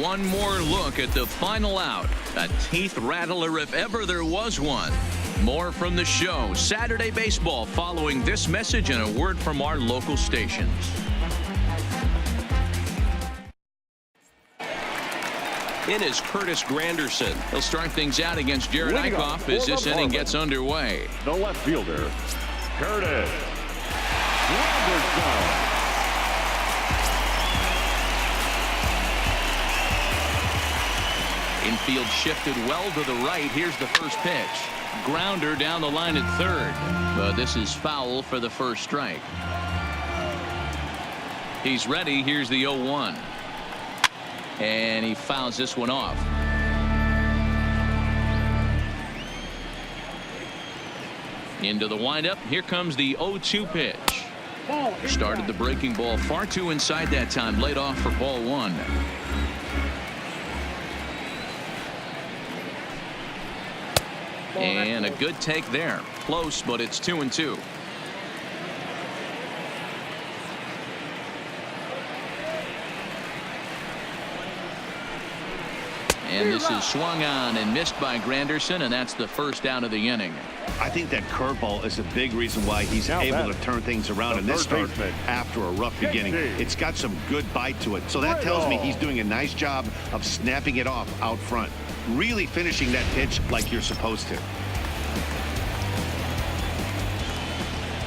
One more look at the final out. A teeth rattler if ever there was one. More from the show Saturday Baseball following this message and a word from our local stations. In is Curtis Granderson. He'll start things out against Jared Eichhoff as this inning gets underway. The left fielder, Curtis Granderson. Infield shifted well to the right. Here's the first pitch. Grounder down the line at third. But this is foul for the first strike. He's ready. Here's the 0-1. And he fouls this one off. Into the windup. Here comes the 0-2 pitch. Started the breaking ball far too inside that time. Laid off for ball 1. And a good take there. Close, but it's 2-2. And this is swung on and missed by Granderson, and that's the first out of the inning. I think that curveball is a big reason why he's able to turn things around in this start after a rough beginning. It's got some good bite to it. So that tells me he's doing a nice job of snapping it off out front. Really finishing that pitch like you're supposed to.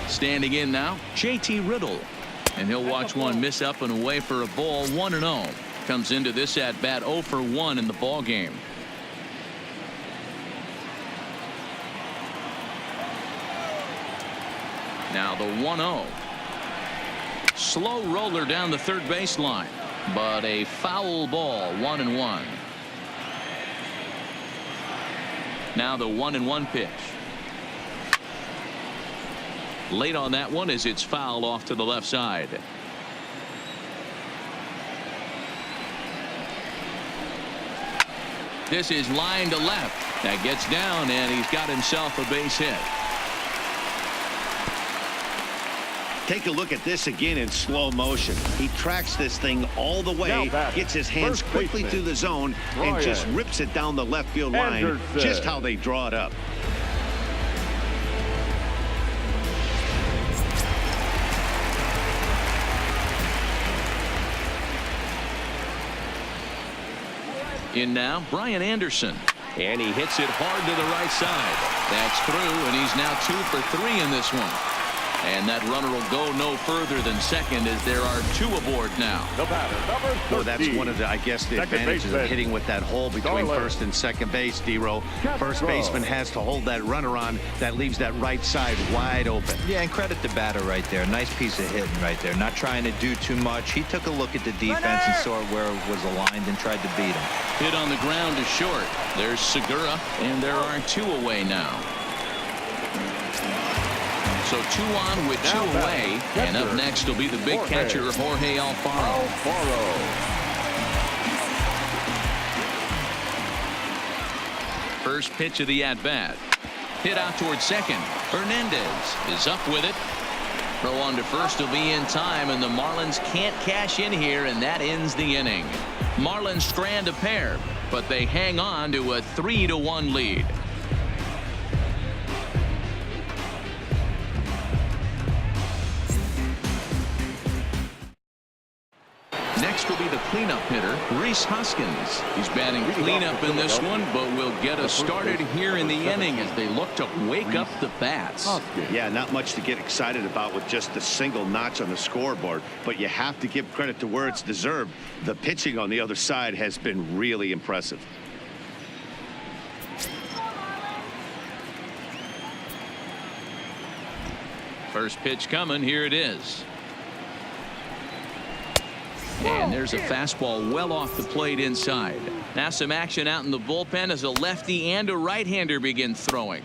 Standing in now, JT Riddle. And he'll watch one miss up and away for a ball. 1-0. Comes into this at bat 0 for 1 in the ball game. Now the 1-0. Slow roller down the third baseline, but a foul ball. 1-1. Now the 1-1 pitch. Late on that one as it's fouled off to the left side. This is line to left. That gets down, and he's got himself a base hit. Take a look at this again in slow motion. He tracks this thing all the way, gets his hands quickly through the zone, and just rips it down the left field line, just how they draw it up. In now, Brian Anderson. And he hits it hard to the right side. That's through, and he's now 2 for 3 in this one. And that runner will go no further than second as there are 2 aboard now. The batter, number 13. Well, that's one of the, I guess, the advantages of hitting with that hole between first and second base, D-Row. First baseman has to hold that runner on. That leaves that right side wide open. Yeah, and credit the batter right there. Nice piece of hitting right there. Not trying to do too much. He took a look at the defense and saw where it was aligned and tried to beat him. Hit on the ground to short. There's Segura, and there are 2 away now. So 2 on with 2 away, and up next will be the big catcher, Jorge Alfaro. First pitch of the at-bat. Hit out towards second. Hernandez is up with it. Throw on to first will be in time, and the Marlins can't cash in here, and that ends the inning. Marlins strand a pair, but they hang on to a 3-1 lead. Next will be the cleanup hitter, Rhys Hoskins. He's batting cleanup in this one, but will get us started here in the inning as they look to wake up the bats. Yeah, not much to get excited about with just a single notch on the scoreboard, but you have to give credit to where it's deserved. The pitching on the other side has been really impressive. First pitch coming. Here it is. And there's a fastball well off the plate inside. Now some action out in the bullpen as a lefty and a right-hander begin throwing.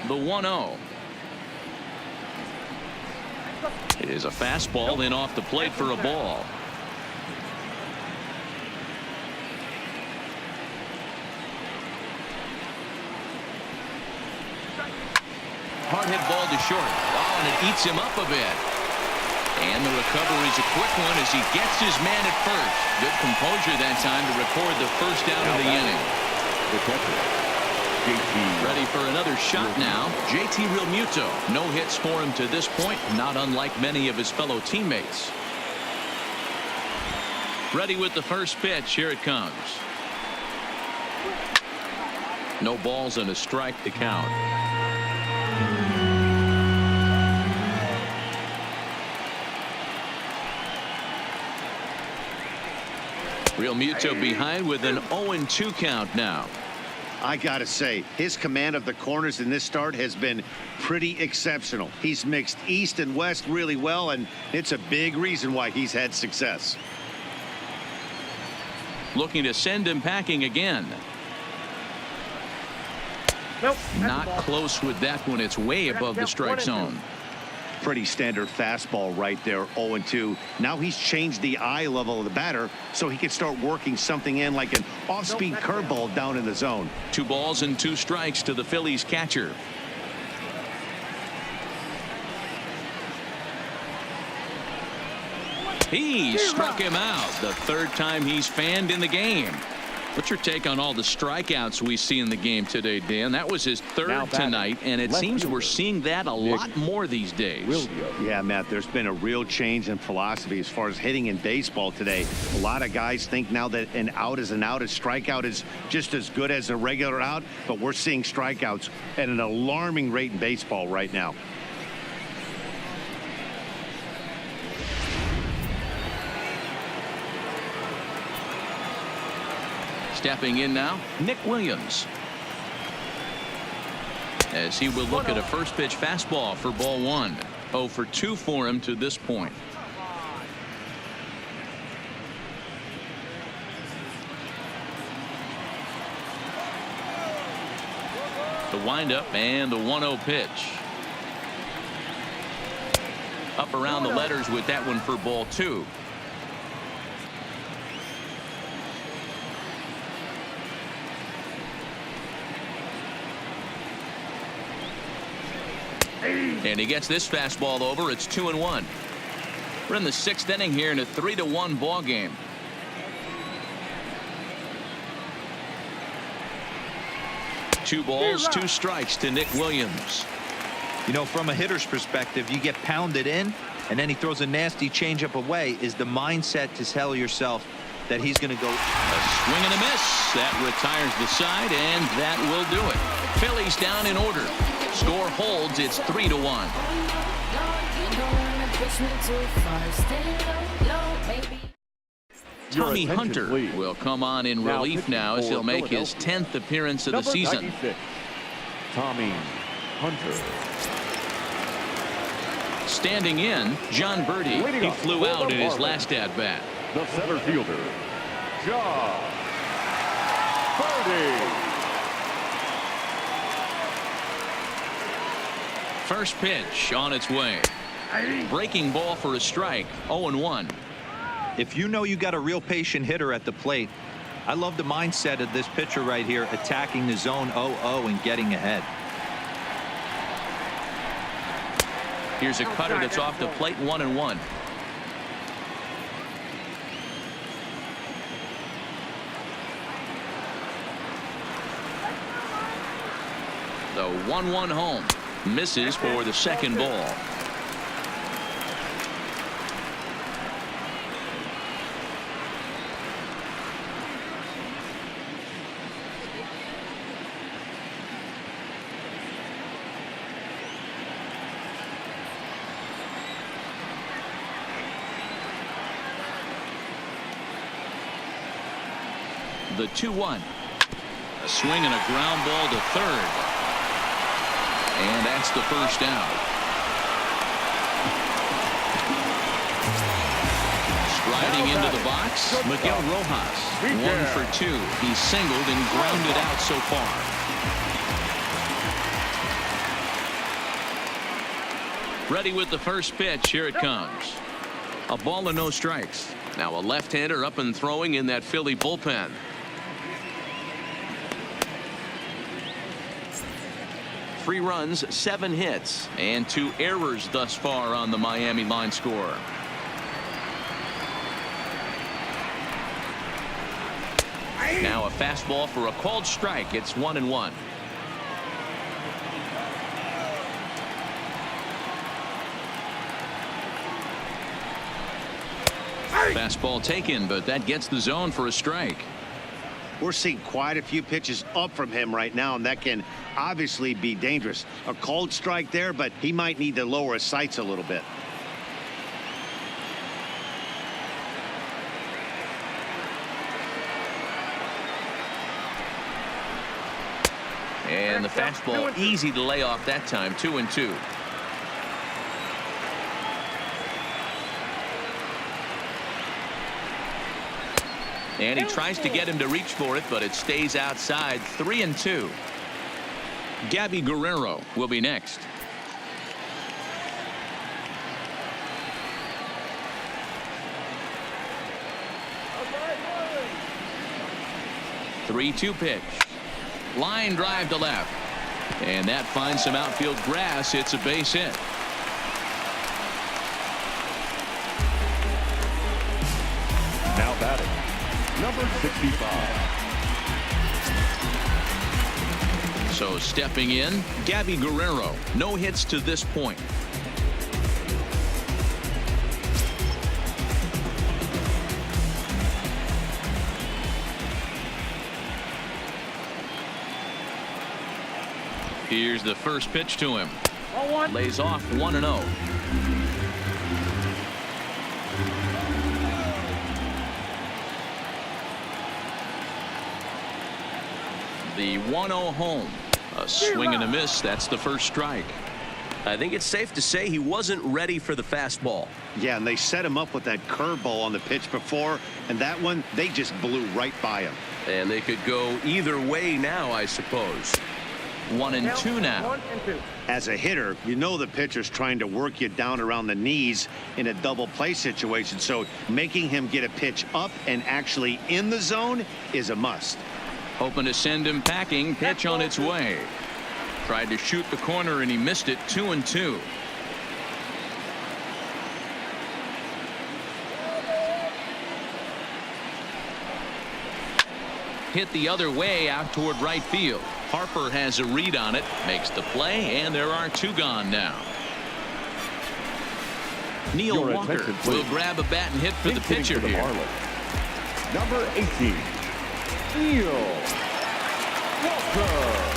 The 1-0. It is a fastball in off the plate for a ball. Hard hit ball to short. Oh, and it eats him up a bit. And the recovery is a quick one as he gets his man at first. Good composure that time to record the first out of the inning. Ready for another shot now. JT Realmuto. No hits for him to this point, not unlike many of his fellow teammates. Ready with the first pitch. Here it comes. No balls and a strike to count. Realmuto behind with an 0-2 count now. I gotta say, his command of the corners in this start has been pretty exceptional. He's mixed east and west really well, and it's a big reason why he's had success. Looking to send him packing again. Nope. Not close with that one. It's way above the strike zone. Pretty standard fastball right there, 0-2. Now he's changed the eye level of the batter so he can start working something in like an off-speed curveball down in the zone. 2 balls and 2 strikes to the Phillies catcher. He struck him out. The 3rd time he's fanned in the game. What's your take on all the strikeouts we see in the game today, Dan? That was his 3rd tonight, and it seems we're seeing that a lot more these days. Yeah, Matt, there's been a real change in philosophy as far as hitting in baseball today. A lot of guys think now that an out is an out. A strikeout is just as good as a regular out, but we're seeing strikeouts at an alarming rate in baseball right now. Stepping in now, Nick Williams. As he will look at a first pitch fastball for ball 1. 0 for 2 for him to this point. The windup and the 1-0 pitch. Up around the letters with that one for ball 2. And he gets this fastball over. It's 2-1. We're in the 6th inning here in a 3-1 ball game. Two balls, 2 strikes to Nick Williams. You know, from a hitter's perspective, you get pounded in, and then he throws a nasty changeup away. Is the mindset to tell yourself that he's going to go? A swing and a miss. That retires the side, and that will do it. Phillies down in order. Score holds. It's 3-1. Tommy Hunter please. will come on in Now relief pitching now as for he'll make his 10th appearance of the Number season. 96, Tommy Hunter. Standing in, John Birdie. Leading He up flew for the out in his Marlins. last at-bat. The center fielder, John Birdie. First pitch on its way. Breaking ball for a strike. 0-1. If you know you got a real patient hitter at the plate, I love the mindset of this pitcher right here, attacking the zone 0-0 and getting ahead. Here's a cutter that's off the plate. 1-1. The 1-1 home. Misses for the second ball. The 2-1. A swing and a ground ball to third. And that's the first out. Striding into the box, Miguel Rojas. 1 for 2. He's singled and grounded out so far. Ready with the first pitch. Here it comes. A ball and no strikes. Now a left-hander up and throwing in that Philly bullpen. Three runs, 7 hits, and 2 errors thus far on the Miami line score. Now a fastball for a called strike. It's 1-1. Fastball taken, but that gets the zone for a strike. We're seeing quite a few pitches up from him right now, and that can obviously be dangerous. A called strike there, but he might need to lower his sights a little bit. And the fastball easy to lay off that time. 2-2. And he tries to get him to reach for it, but it stays outside. 3-2. Gabby Guerrero will be next. The 3-2 pitch. Line drive to left. And that finds some outfield grass. It's a base hit. Now batting, number 65. So stepping in, Gabby Guerrero. No hits to this point. Here's the first pitch to him. Lays off 1-0. The 1-0 home. A swing and a miss. That's the first strike. I think it's safe to say he wasn't ready for the fastball. Yeah, and they set him up with that curveball on the pitch before, and that one, they just blew right by him. And they could go either way now, I suppose. 1-2 now. As a hitter, you know the pitcher's trying to work you down around the knees in a double play situation, so making him get a pitch up and actually in the zone is a must. Hoping to send him packing. Pitch on its way. Tried to shoot the corner and he missed it. 2-2. Hit the other way out toward right field. Harper has a read on it, makes the play, and there are 2 gone now. Neil Walker will grab a bat and hit for the pitcher here. Number 18, Neil Walker.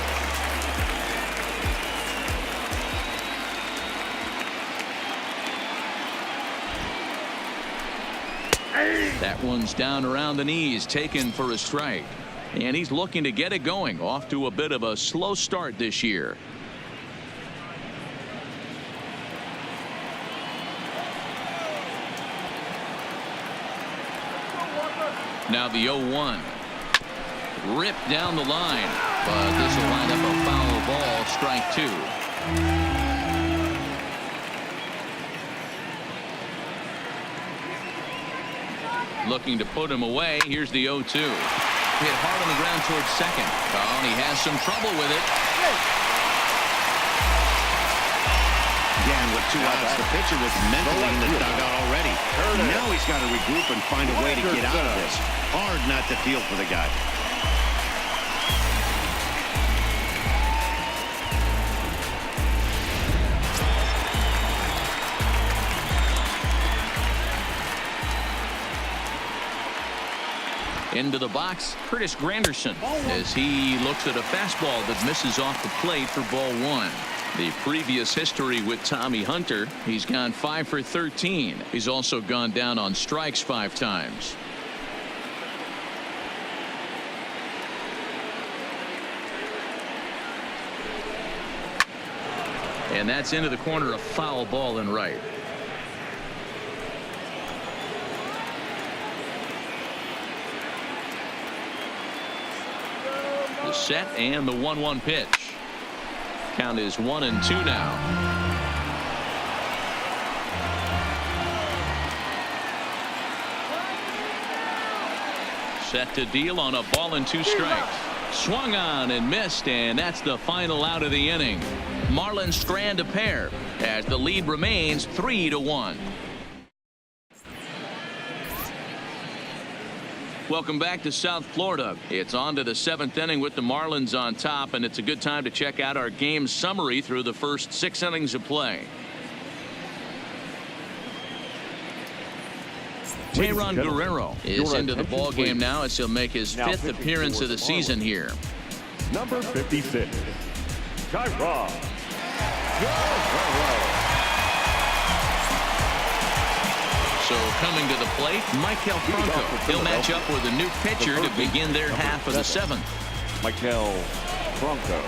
That one's down around the knees, taken for a strike. And he's looking to get it going. Off to a bit of a slow start this year. Now the 0-1. Ripped down the line. But this will wind up a foul ball. Strike 2. Looking to put him away. Here's the 0-2. Hit hard on the ground towards second. Oh, and he has some trouble with it. Again, with 2 outs, the pitcher was mentally in the dugout already. Now he's got to regroup and find a way to get out of this. Hard not to feel for the guy. Into the box, Curtis Granderson, as he looks at a fastball that misses off the plate for ball 1. The previous history with Tommy Hunter, he's gone 5 for 13. He's also gone down on strikes 5 times. And that's into the corner, a foul ball and right. Set and the 1-1 pitch. Count is 1-2 now. Set to deal on a ball and 2 strikes. Swung on and missed, and that's the final out of the inning. Marlins strand a pair as the lead remains 3-1. Welcome back to South Florida. It's on to the 7th inning with the Marlins on top, and it's a good time to check out our game summary through the first 6 innings of play. Tayron Guerrero is into the ball game now as he'll make his 5th appearance of the season here. Number 56, Tayron Guerrero. So coming to the plate, Michael Franco. He'll match up with a new pitcher to begin their half of the 7th. Michael Franco.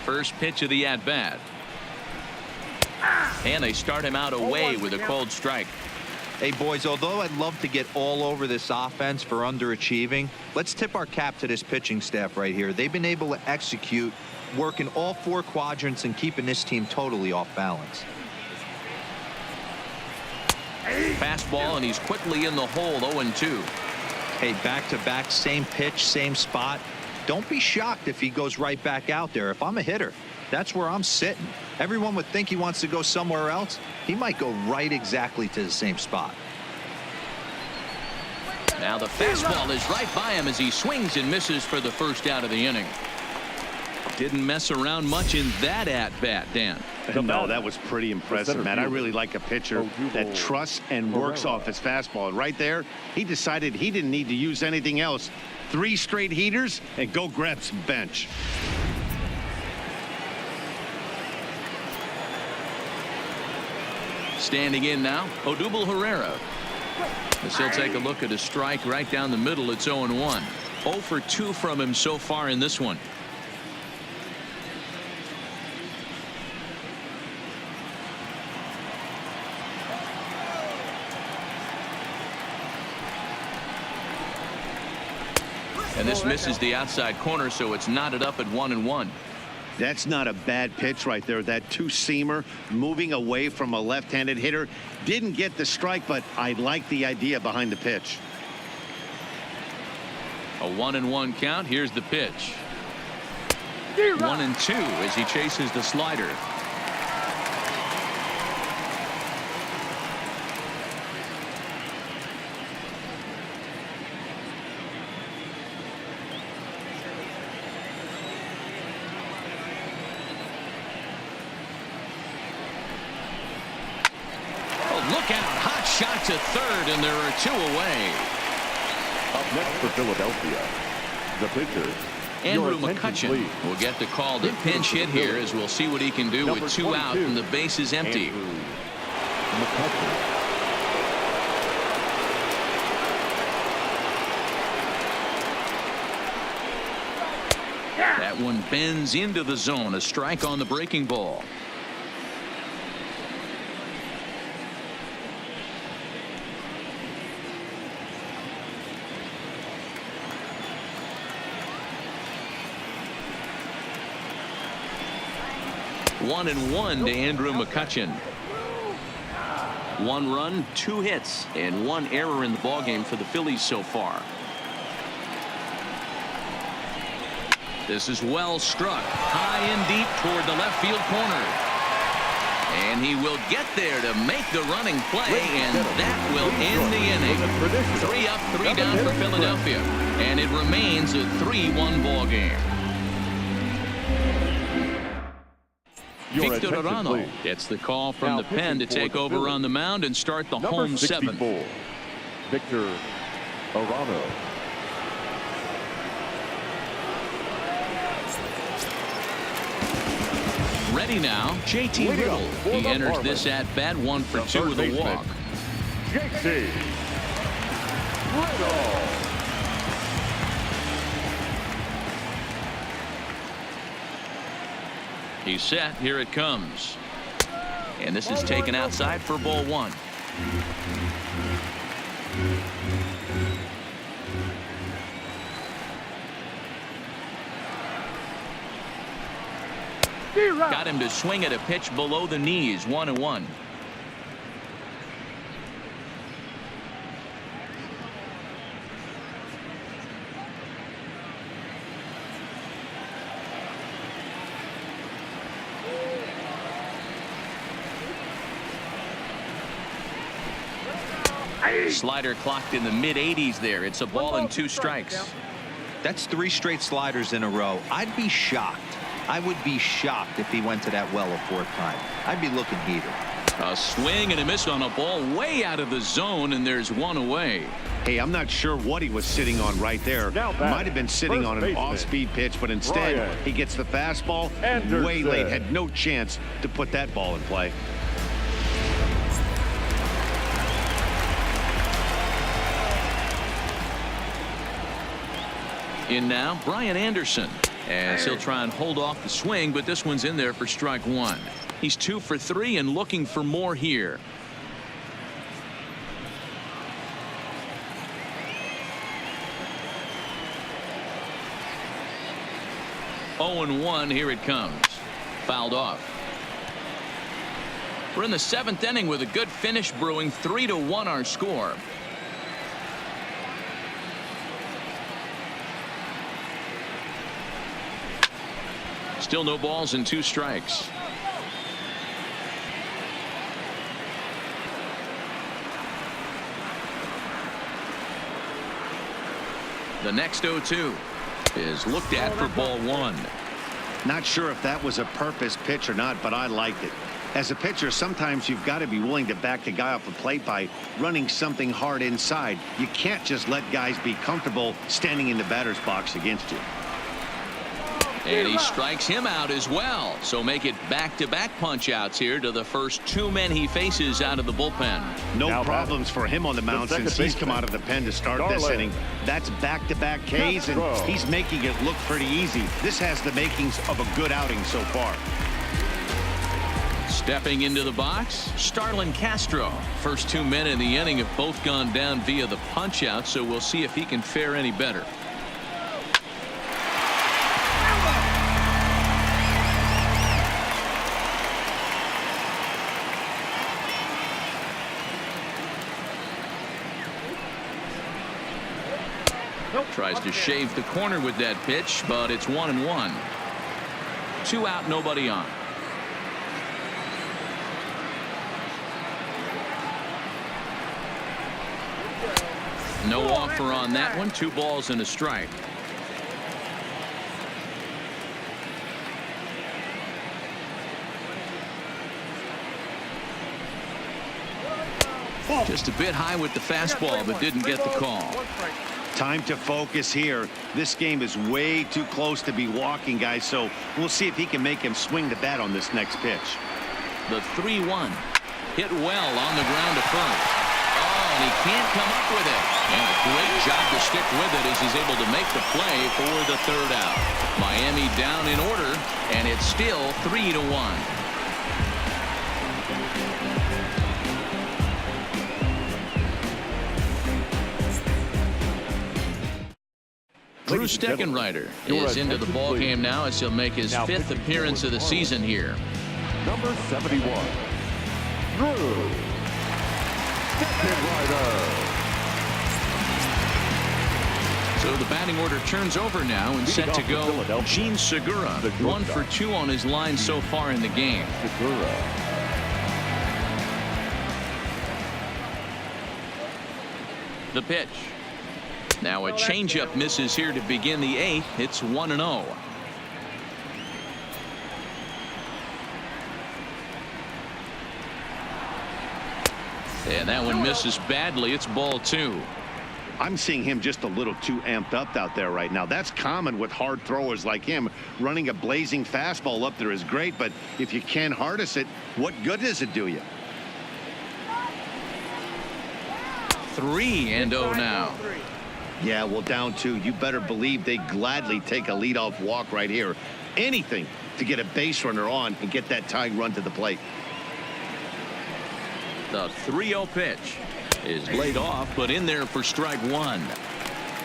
First pitch of the at-bat. And they start him out away with a cold strike. Hey, boys, although I'd love to get all over this offense for underachieving, let's tip our cap to this pitching staff right here. They've been able to execute, working all 4 quadrants and keeping this team totally off balance. Fastball, and he's quickly in the hole. 0-2. Hey, back-to-back, same pitch, same spot. Don't be shocked if he goes right back out there. If I'm a hitter, that's where I'm sitting. Everyone would think he wants to go somewhere else. He might go right exactly to the same spot. Now the fastball is right by him as he swings and misses for the first out of the inning. Didn't mess around much in that at-bat, Dan. No, that was pretty impressive, Matt. I really like a pitcher that trusts and works off his fastball. Right there, he decided he didn't need to use anything else. 3 straight heaters and go grab some bench. Standing in now, Odubel Herrera. As he'll take a look at a strike right down the middle. It's 0-1. 0 for 2 from him so far in this one. And this misses the outside corner, so it's knotted up at 1-1. That's not a bad pitch right there. That two-seamer moving away from a left-handed hitter. Didn't get the strike, but I like the idea behind the pitch. A 1-1 count. Here's the pitch. 1-2 as he chases the slider. Look out. Hot shot to third, and there are 2 away. Up next for Philadelphia, the pitcher, Andrew McCutchen will get the call to pinch hit here, as we'll see what he can do with 2 out and the base is empty. That one bends into the zone. A strike on the breaking ball. One and 1 to Andrew McCutchen. 1 run, 2 hits, and 1 error in the ballgame for the Phillies so far. This is well struck. High and deep toward the left field corner. And he will get there to make the running play, and that will end the inning. 3 up, 3 down for Philadelphia. And it remains a 3-1 ball game. Victor Arano gets the call from the pen to take over on the mound and start the home 7th. Victor Arano. Ready now, JT Riddle. He enters this at bat 1 for 2 with a walk. JT Riddle. He's set. Here it comes. And this is taken outside for ball 1. Got him to swing at a pitch below the knees. 1-1. Slider clocked in the mid-80s there. It's a ball and 2 strikes. That's 3 straight sliders in a row. I'd be shocked. I would be shocked if he went to that well a 4th time. I'd be looking heated. A swing and a miss on a ball way out of the zone, and there's 1 away. Hey, I'm not sure what he was sitting on right there. Might have been sitting on an off-speed pitch, but instead he gets the fastball way late. Had no chance to put that ball in play. In now, Brian Anderson, as he'll try and hold off the swing, but this one's in there for strike 1. He's 2 for 3 and looking for more here. Oh and 1. Here it comes. Fouled off. We're in the 7th inning with a good finish brewing. 3-1 our score. Still no balls and 2 strikes. The next 0-2 is looked at for ball 1. Not sure if that was a purpose pitch or not, but I liked it. As a pitcher, sometimes you've got to be willing to back the guy off the plate by running something hard inside. You can't just let guys be comfortable standing in the batter's box against you. And he strikes him out as well. So make it back-to-back punch-outs here to the first 2 men he faces out of the bullpen. No problems for him on the mound since he's come out of the pen to start this inning. That's back-to-back Ks, and he's making it look pretty easy. This has the makings of a good outing so far. Stepping into the box, Starlin Castro. First 2 men in the inning have both gone down via the punch-out, so we'll see if he can fare any better. Tries to shave the corner with that pitch, but it's 1-1. 2 out, nobody on. No offer on that one. 2 balls and a strike. Just a bit high with the fastball, but didn't get the call. Time to focus here. This game is way too close to be walking, guys, so we'll see if he can make him swing the bat on this next pitch. The 3-1 hit well on the ground to first. Oh, and he can't come up with it. And a great job to stick with it as he's able to make the play for the 3rd out. Miami down in order, and it's still 3-1. Drew Steckenrider is into the ball game now as he'll make his 5th appearance of the season here. Number 71, Drew Steckenrider. So the batting order turns over now and set to go Gene Segura. 1 for 2 on his line so far in the game. The pitch. Now a changeup misses here to begin the 8th. It's 1-0. And that one misses badly. It's ball 2. I'm seeing him just a little too amped up out there right now. That's common with hard throwers like him. Running a blazing fastball up there is great, but if you can't harness it, what good does it do you? 3-0 now. Yeah, well, down 2. You better believe they gladly take a leadoff walk right here. Anything to get a base runner on and get that tying run to the plate. The 3-0 pitch is laid off, but in there for strike 1.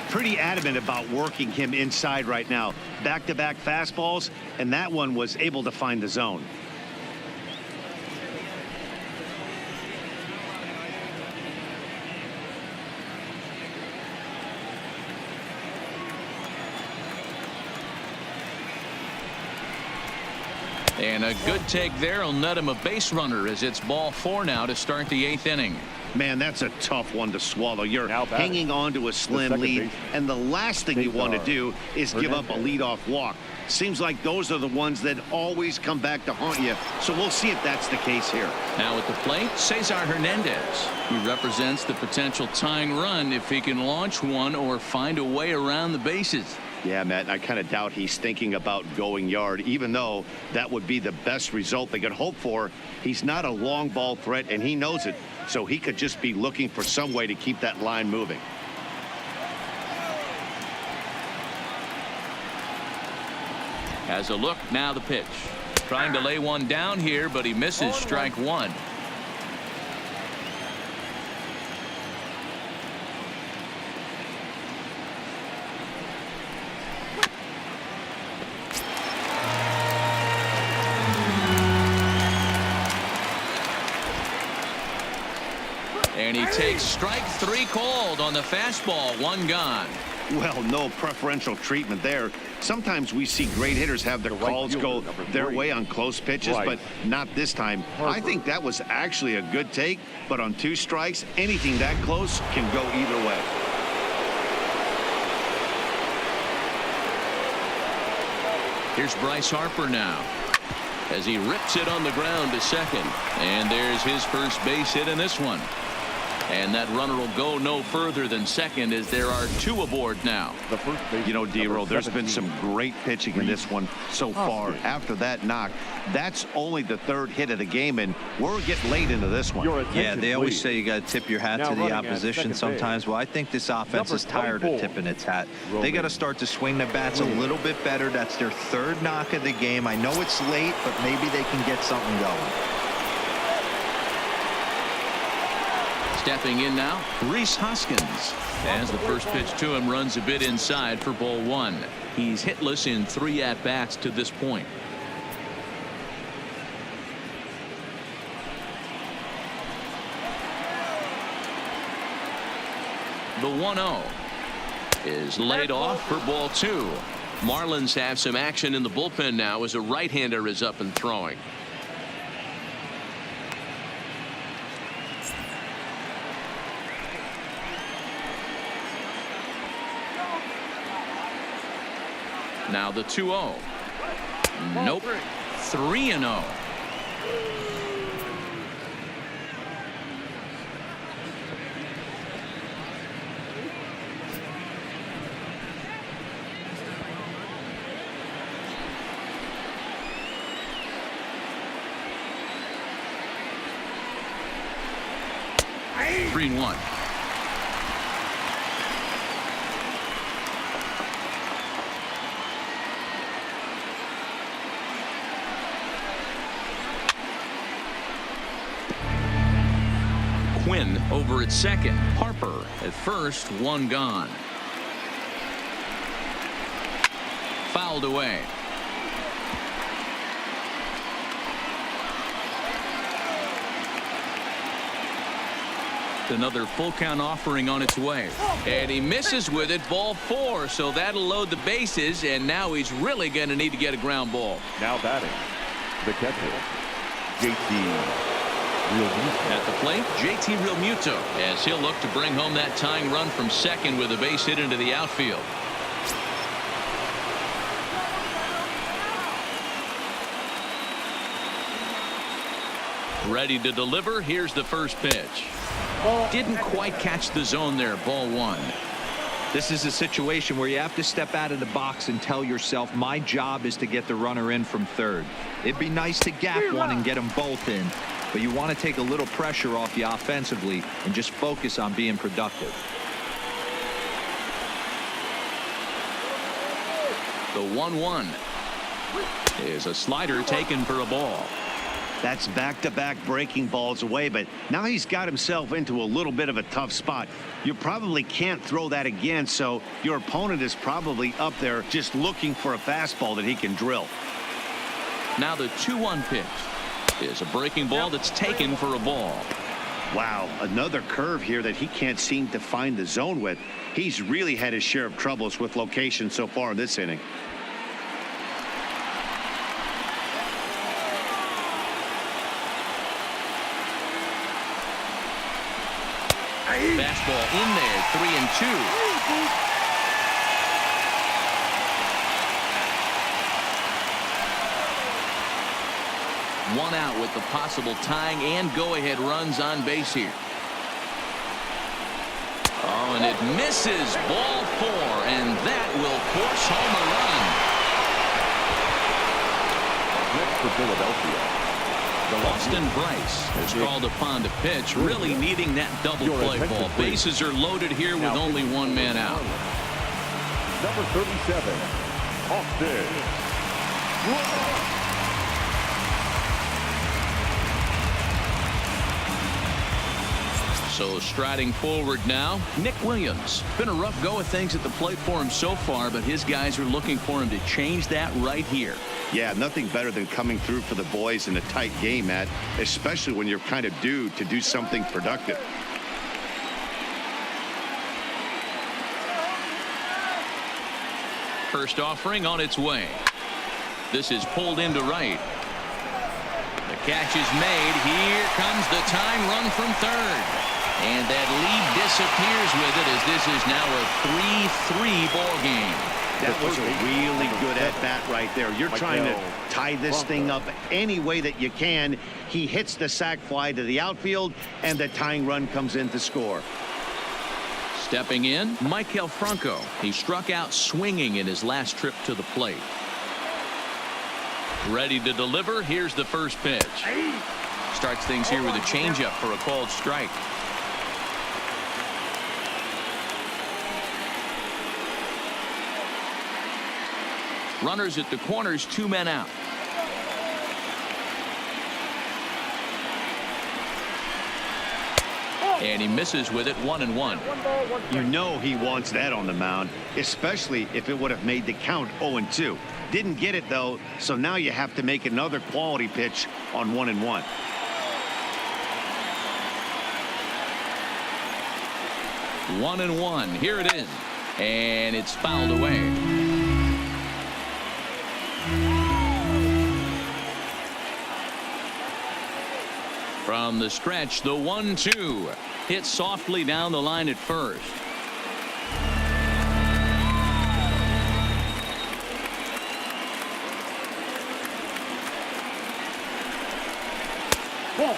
Pretty adamant about working him inside right now. Back-to-back fastballs, and that one was able to find the zone. And a good take there will net him a base runner as it's ball 4 now to start the 8th inning. Man, that's a tough one to swallow. You're hanging on to a slim lead, and the last thing you want to do is give up a leadoff walk. Seems like those are the ones that always come back to haunt you, so we'll see if that's the case here. Now at the plate, Cesar Hernandez. He represents the potential tying run if he can launch one or find a way around the bases. Yeah, Matt, I kind of doubt he's thinking about going yard, even though that would be the best result they could hope for. He's not a long ball threat, and he knows it, so he could just be looking for some way to keep that line moving. Has a look, now the pitch. Trying to lay one down here, but he misses strike 1. And he takes strike 3 called on the fastball. 1 gone. Well, no preferential treatment there. Sometimes we see great hitters have their calls go their way on close pitches, but not this time. I think that was actually a good take, but on 2 strikes, anything that close can go either way. Here's Bryce Harper now as he rips it on the ground to second. And there's his first base hit in this one. And that runner will go no further than second as there are 2 aboard now. You know, D-Roll, there's been some great pitching in this one so far. After that knock, that's only the 3rd hit of the game, and we're getting late into this one. Yeah, they always say you got to tip your hat to the opposition sometimes. Well, I think this offense is tired of tipping its hat. They got to start to swing the bats a little bit better. That's their 3rd knock of the game. I know it's late, but maybe they can get something going. Stepping in now, Rhys Hoskins. As the first pitch to him runs a bit inside for ball 1. He's hitless in 3 at-bats to this point. The 1-0. is laid off for ball 2. Marlins have some action in the bullpen now as a right-hander is up and throwing. Now the 2-0. Nope. 3-0. Green 1. Quinn over at second. Harper at first. 1 gone. Fouled away. Another full count offering on its way, and he misses with it. Ball 4, so that'll load the bases, and now he's really going to need to get a ground ball. Now batting, the catcher, JT Realmuto. At the plate, JT Realmuto, as he'll look to bring home that tying run from second with a base hit into the outfield. Ready to deliver. Here's the first pitch. Didn't quite catch the zone there. Ball 1. This is a situation where you have to step out of the box and tell yourself, my job is to get the runner in from third. It'd be nice to gap one and get them both in, but you want to take a little pressure off you offensively and just focus on being productive. The 1-1 is a slider taken for a ball. That's back-to-back breaking balls away, but now he's got himself into a little bit of a tough spot. You probably can't throw that again, so your opponent is probably up there just looking for a fastball that he can drill. Now the 2-1 pitch is a breaking ball that's taken for a ball. Wow, another curve here that he can't seem to find the zone with. He's really had his share of troubles with location so far in this inning. Fastball in there. 3-2. One out with the possible tying and go-ahead runs on base here. Oh, and it misses. Ball 4, and that will force home a run. Next for Philadelphia, Austin Bryce is called upon to pitch, really needing that double play ball. Bases are loaded here with only 1 man out. Number 37, Austin. So striding forward now, Nick Williams. Been a rough go of things at the plate for him so far, but his guys are looking for him to change that right here. Yeah, nothing better than coming through for the boys in a tight game, Matt, especially when you're kind of due to do something productive. First offering on its way. This is pulled into right. The catch is made. Here comes the tying run from third. And that lead disappears with it, as this is now a 3-3 ball game. That was a really good at-bat right there. You're trying to tie this thing up any way that you can. He hits the sac fly to the outfield, and the tying run comes in to score. Stepping in, Maikel Franco. He struck out swinging in his last trip to the plate. Ready to deliver. Here's the first pitch. Starts things here with a changeup for a called strike. Runners at the corners, 2 men out. And he misses with it. 1-1. You know he wants that on the mound, especially if it would have made the count 0-2. Didn't get it, though, so now you have to make another quality pitch on 1-1. One and one. Here it is. And it's fouled away. From the stretch, the 1-2 hit softly down the line at first.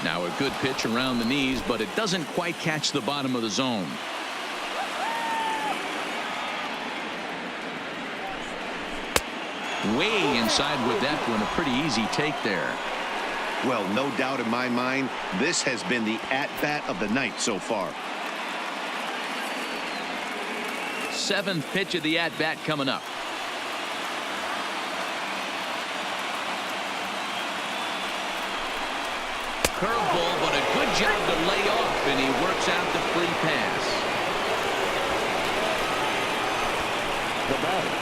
Now a good pitch around the knees, but it doesn't quite catch the bottom of the zone. Way inside with that one. A pretty easy take there. Well, no doubt in my mind, this has been the at-bat of the night so far. 7th pitch of the at-bat coming up. Curveball, but a good job to lay off, and he works out the free pass. The batter,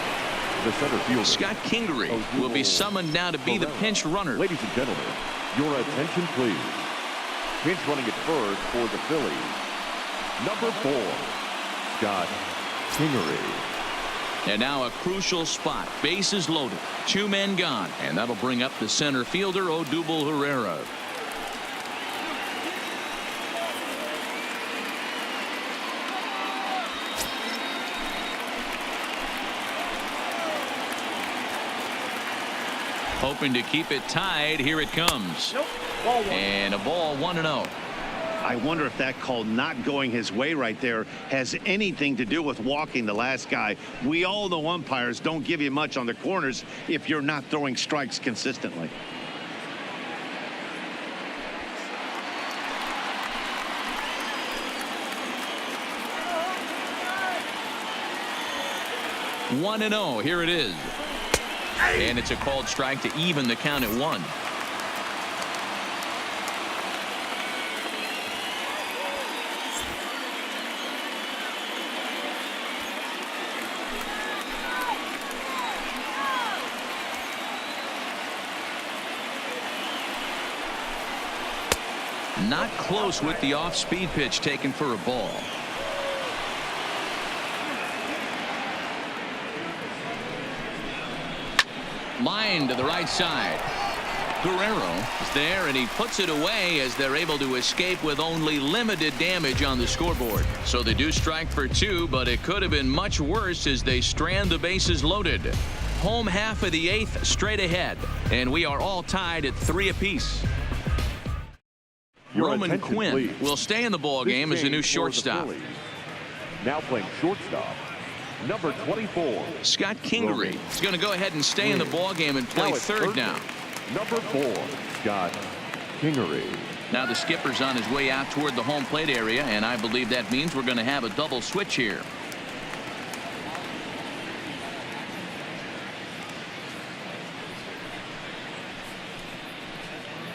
the center fielder, Scott Kingery will be summoned now to be the pinch runner. Ladies and gentlemen, your attention please. Pinch running at first for the Phillies, number 4, Scott Kingery. And now a crucial spot. Bases loaded. 2 men gone. And that'll bring up the center fielder, Odubel Herrera. Hoping to keep it tied. Here it comes. And a ball 1-0. I wonder if that call not going his way right there has anything to do with walking the last guy. We all know umpires don't give you much on the corners if you're not throwing strikes consistently. One and 0. Here it is. And it's a called strike to even the count at 1. Not close with the off-speed pitch taken for a ball. Line to the right side. Guerrero is there, and he puts it away as they're able to escape with only limited damage on the scoreboard. So they do strike for 2, but it could have been much worse as they strand the bases loaded. Home half of the 8th straight ahead, and we are all tied at 3 apiece. Roman Quinn will stay in the ball game as a new shortstop. Now playing shortstop, number 24. Scott Kingery is going to go ahead and stay in the ball game and play third now. Number 4, Scott Kingery. Now the skipper's on his way out toward the home plate area, and I believe that means we're going to have a double switch here.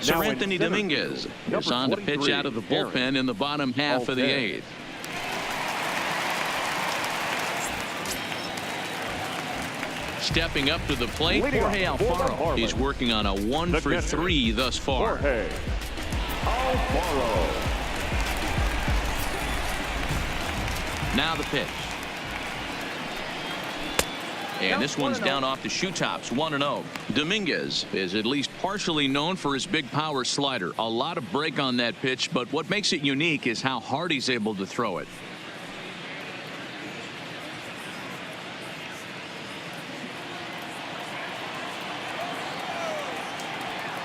Sir Anthony Dominguez is on to pitch out of the bullpen in the bottom half of the 8th. Stepping up to the plate, Jorge Alfaro. He's working on a 1 for 3 thus far. Jorge Alfaro. Now the pitch. And this one's down off the shoe tops, 1-0. Dominguez is at least partially known for his big power slider. A lot of break on that pitch, but what makes it unique is how hard he's able to throw it.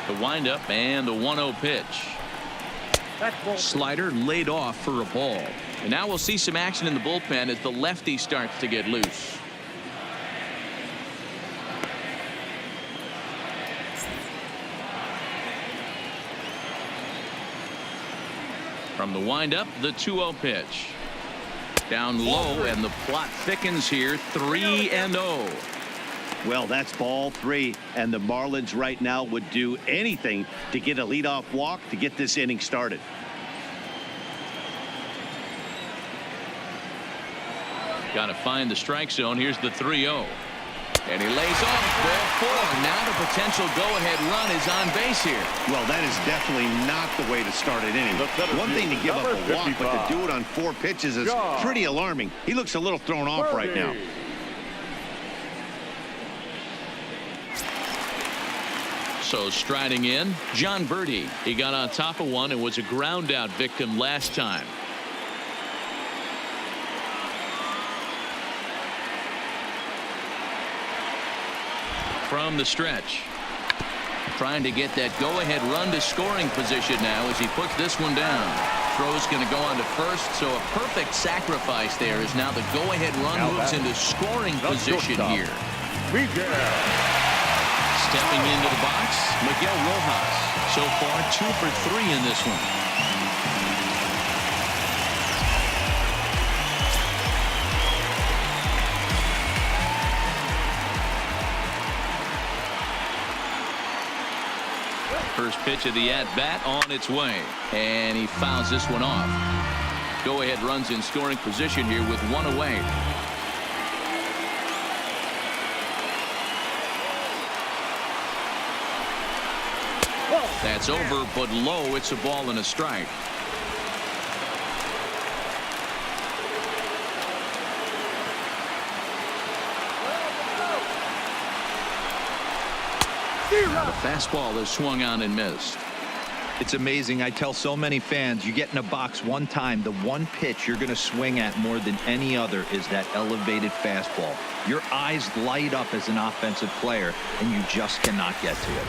The windup and the 1-0 pitch. Slider laid off for a ball. And now we'll see some action in the bullpen as the lefty starts to get loose. From the windup, the 2-0 pitch. Down low, and the plot thickens here, 3-0. Well, that's ball 3, and the Marlins right now would do anything to get a leadoff walk to get this inning started. Got to find the strike zone. Here's the 3-0. And he lays off ball 4. Now the potential go-ahead run is on base here. Well, that is definitely not the way to start an inning. One thing to give up a walk, but to do it on 4 pitches is pretty alarming. He looks a little thrown off right now. So striding in, John Birdie. He got on top of one and was a ground out victim last time. From the stretch, trying to get that go-ahead run to scoring position now as he puts this one down. Throw's going to go on to first, so a perfect sacrifice there as now the go-ahead run moves into scoring position here. Stepping into the box, Miguel Rojas. So far 2 for 3 in this one. First pitch of the at-bat on its way. And he fouls this one off. Go-ahead runs in scoring position here with 1 away. That's over, but low. It's a ball and a strike. The fastball is swung on and missed. It's amazing. I tell so many fans, you get in a box one time, the one pitch you're going to swing at more than any other is that elevated fastball. Your eyes light up as an offensive player, and you just cannot get to it.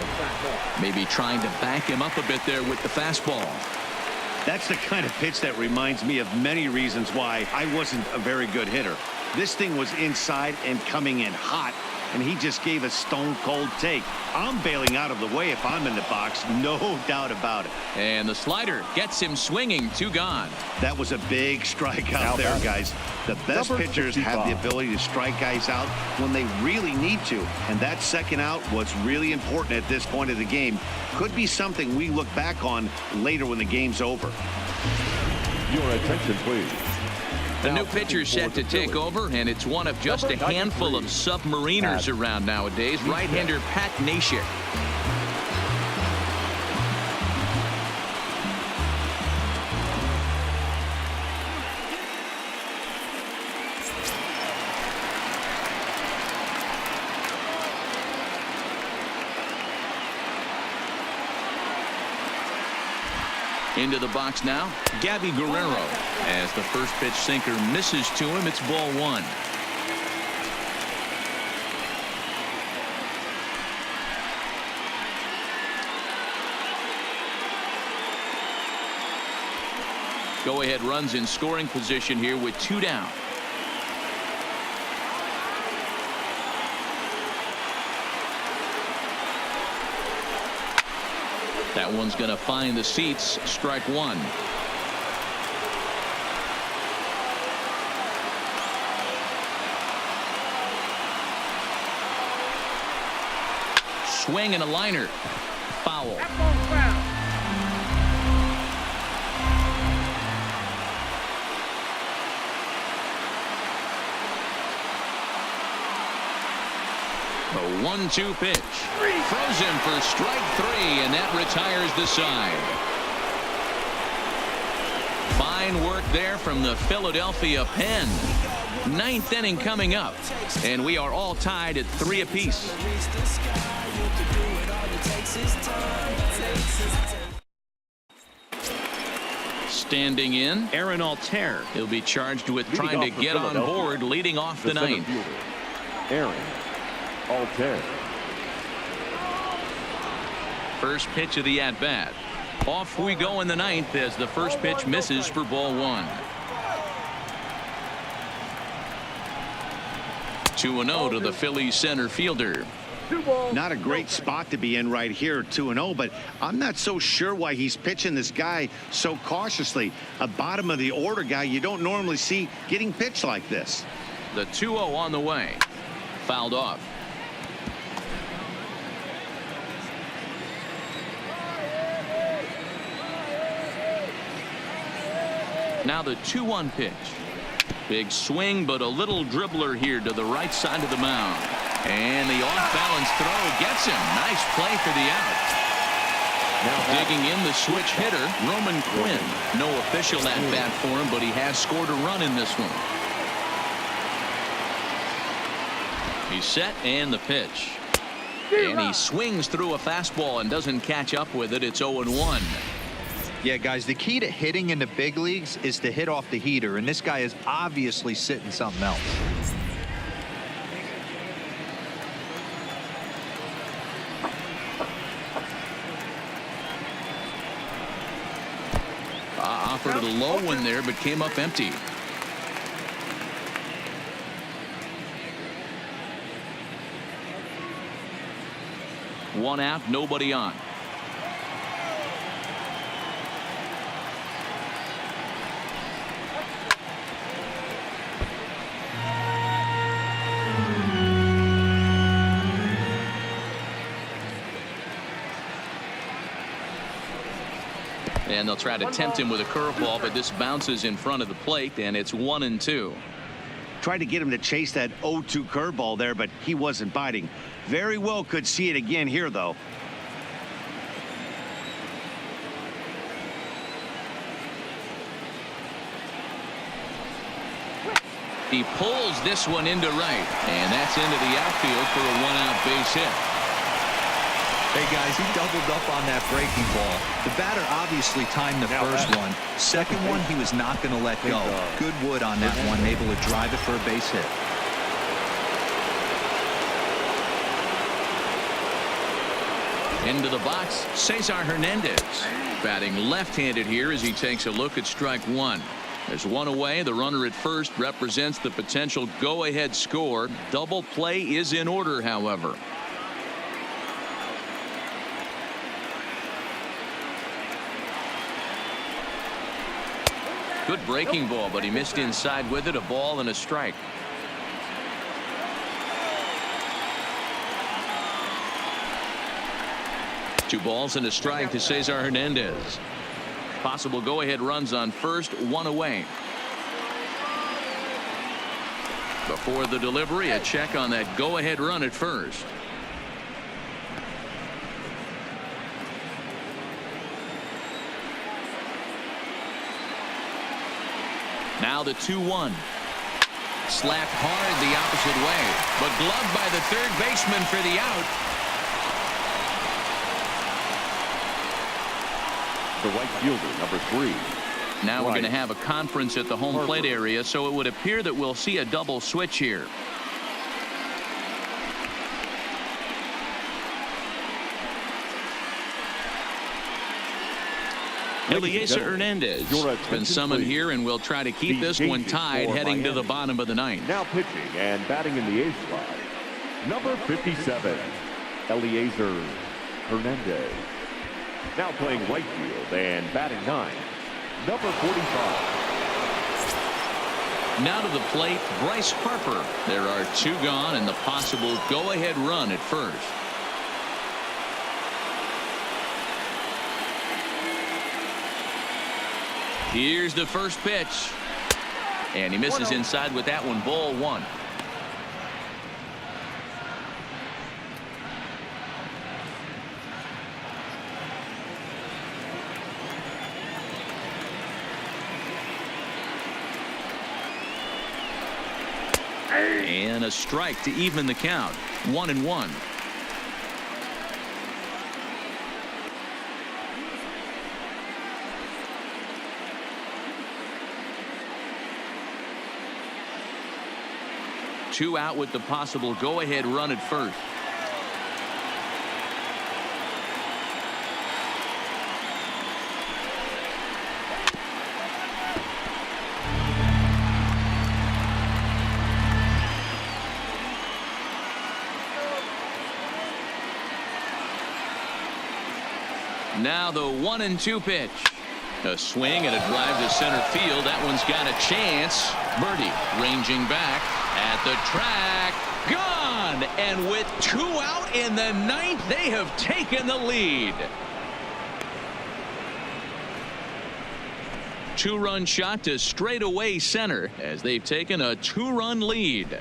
Maybe trying to back him up a bit there with the fastball. That's the kind of pitch that reminds me of many reasons why I wasn't a very good hitter. This thing was inside and coming in hot, and he just gave a stone-cold take. I'm bailing out of the way if I'm in the box, no doubt about it. And the slider gets him swinging. 2 gone. That was a big strikeout there, guys. The best pitchers have the ability to strike guys out when they really need to, and that second out was really important at this point of the game. Could be something we look back on later when the game's over. Your attention, please. The new pitcher set to take over, and it's one of just a handful of submariners around nowadays. Right-hander Pat Neshek. Into the box now, Gabby Guerrero. As the first pitch sinker misses to him, it's ball 1. Go-ahead runs in scoring position here with 2 down. That one's going to find the seats. Strike 1. Swing and a liner. Foul. A 1-2 pitch. Throws him for strike 3, and that retires the side. Fine work there from the Philadelphia pen. 9th inning coming up, and we are all tied at 3 apiece. Standing in, Aaron Altair. He'll be charged with trying to get on board, leading off the 9th. Aaron Altair. First pitch of the at-bat. Off we go in the 9th as the first pitch misses for ball 1. 2-0 to the Phillies center fielder. Not a great spot to be in right here, 2-0, but I'm not so sure why he's pitching this guy so cautiously. A bottom of the order guy you don't normally see getting pitched like this. The 2-0 on the way. Fouled off. Now the 2-1 pitch. Big swing, but a little dribbler here to the right side of the mound. And the off-balance throw gets him. Nice play for the out. Now digging in the switch hitter, Roman Quinn. No official at-bat for him, but he has scored a run in this one. He's set and the pitch. And he swings through a fastball and doesn't catch up with it. It's 0-1. Yeah, guys, the key to hitting in the big leagues is to hit off the heater, and this guy is obviously sitting something else. Offered a low one there, but came up empty. One out, nobody on. And they'll try to tempt him with a curveball, but this bounces in front of the plate, and it's 1-2. Tried to get him to chase that 0-2 curveball there, but he wasn't biting. Very well could see it again here, though. He pulls this one into right, and that's into the outfield for a one-out base hit. Hey, guys, he doubled up on that breaking ball. The batter obviously timed the first one. Second one, he was not going to let go. Good wood on that one, able to drive it for a base hit. Into the box, Cesar Hernandez. Batting left-handed here as he takes a look at strike one. There's one away. The runner at first represents the potential go-ahead score. Double play is in order, however. Good breaking ball, but he missed inside with it. A ball and a strike. Two balls and a strike to Cesar Hernandez. Possible go-ahead runs on first, one away. Before the delivery, a check on that go-ahead run at first. Now the 2-1. Slapped hard the opposite way, but gloved by the third baseman for the out. The right fielder, number 3. Now we're going to have a conference at the home plate area, so it would appear that we'll see a double switch here. Eliezer Hernandez has been summoned here, and we'll try to keep this one tied heading to the bottom of the ninth. Now pitching and batting in the eighth slot, number 57, Eliezer Hernandez. Now playing right field and batting 9, number 45. Now to the plate, Bryce Harper. There are 2 gone and the possible go-ahead run at first. Here's the first pitch. And he misses inside with that one. Ball 1. And a strike to even the count. 1-1. Two out with the possible go-ahead run at first. Now the 1-2 pitch. A swing and a drive to center field. That one's got a chance. Birdie ranging back at the track. Gone. And with 2 out in the ninth, they have taken the lead. 2-run shot to straightaway center as they've taken a 2-run lead.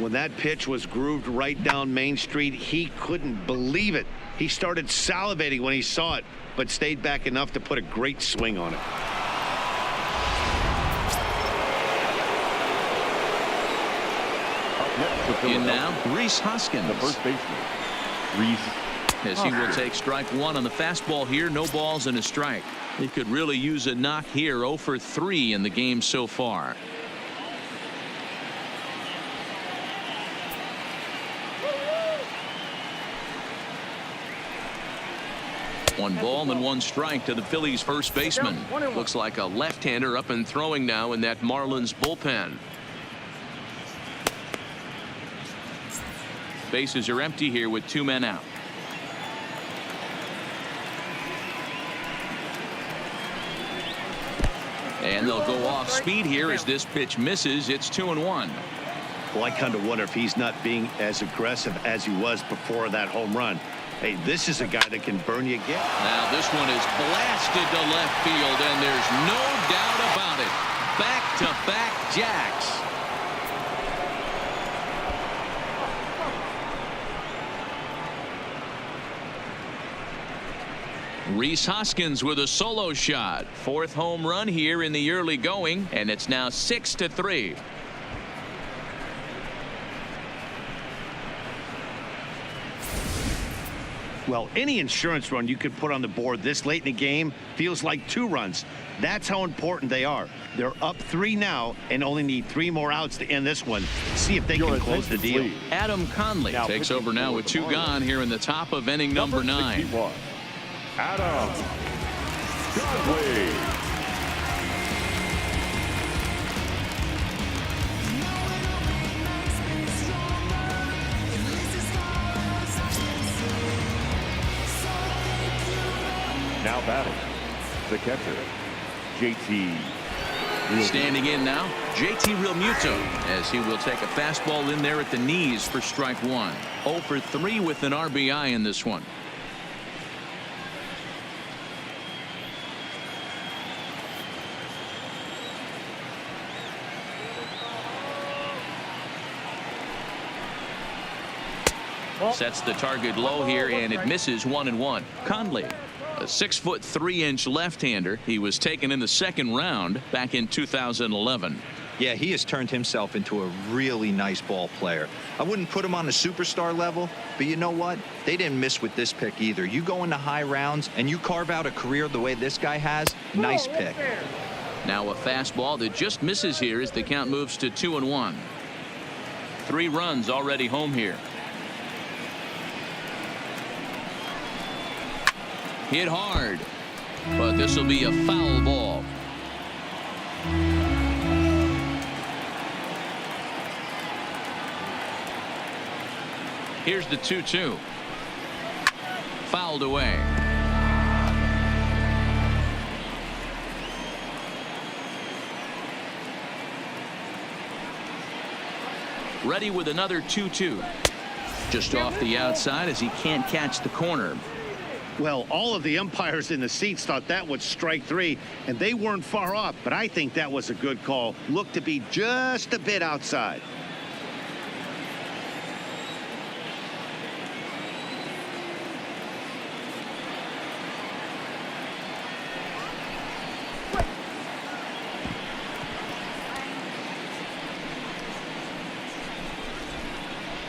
When that pitch was grooved right down Main Street, he couldn't believe it. He started salivating when he saw it, but stayed back enough to put a great swing on it. In now, Rhys Hoskins. The first baseman, Rhys As he will take strike one on the fastball here. No balls and a strike. He could really use a knock here. 0 for 3 in the game so far. One ball and one strike to the Phillies first baseman. Looks like a left-hander up and throwing now in that Marlins bullpen. Bases are empty here with 2 men out. And they'll go off speed here as this pitch misses. It's 2-1. Well, I kind of wonder if he's not being as aggressive as he was before that home run. Hey, this is a guy that can burn you again. Now this one is blasted to left field, and there's no doubt about it. Back-to-back jacks. Rhys Hoskins with a solo shot. 4th home run here in the early going, and it's now 6-3. Well, any insurance run you could put on the board this late in the game feels like 2 runs. That's how important they are. They're up 3 now and only need 3 more outs to end this one. See if they can close the deal. Adam Conley takes over now with 2 gone here in the top of inning number 9. Adam Conley. Now batting, the catcher, JT. Standing in now, JT Realmuto, as he will take a fastball in there at the knees for strike 1. 0 for 3 with an RBI in this one. Sets the target low here, and it misses 1-1. Conley, a 6'3" left-hander. He was taken in the 2nd round back in 2011. Yeah, he has turned himself into a really nice ball player. I wouldn't put him on a superstar level, but you know what? They didn't miss with this pick either. You go into high rounds and you carve out a career the way this guy has. Nice pick. Now a fastball that just misses here as the count moves to 2-1. 3 runs already home here. Hit hard, but this will be a foul ball. Here's the 2-2. Fouled away. Ready with another 2-2. Just off the outside as he can't catch the corner. Well, all of the umpires in the seats thought that was strike 3, and they weren't far off, but I think that was a good call. Looked to be just a bit outside.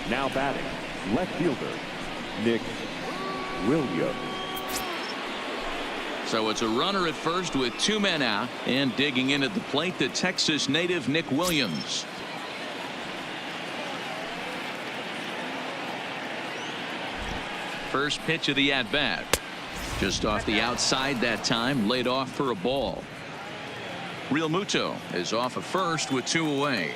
Now batting, left fielder, Nick Williams. So it's a runner at first with 2 men out, and digging in at the plate, the Texas native Nick Williams. First pitch of the at-bat. Just off the outside that time, laid off for a ball. Realmuto is off at first with 2 away.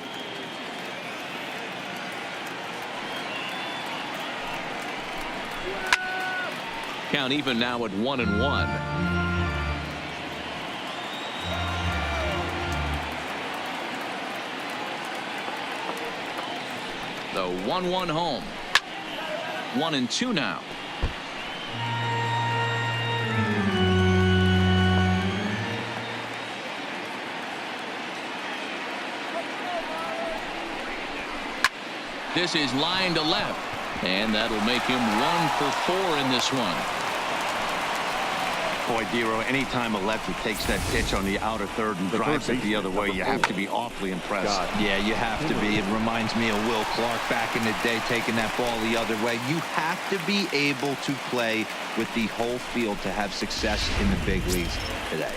Count even now at 1-1. The 1-1 home. 1-2 now. This is line to left, and that'll make him 1 for 4 in this one. Boy, Dero, anytime a lefty takes that pitch on the outer third and drives it the other way, you have to be awfully impressed. Yeah, you have to be. It reminds me of Will Clark back in the day taking that ball the other way. You have to be able to play with the whole field to have success in the big leagues today.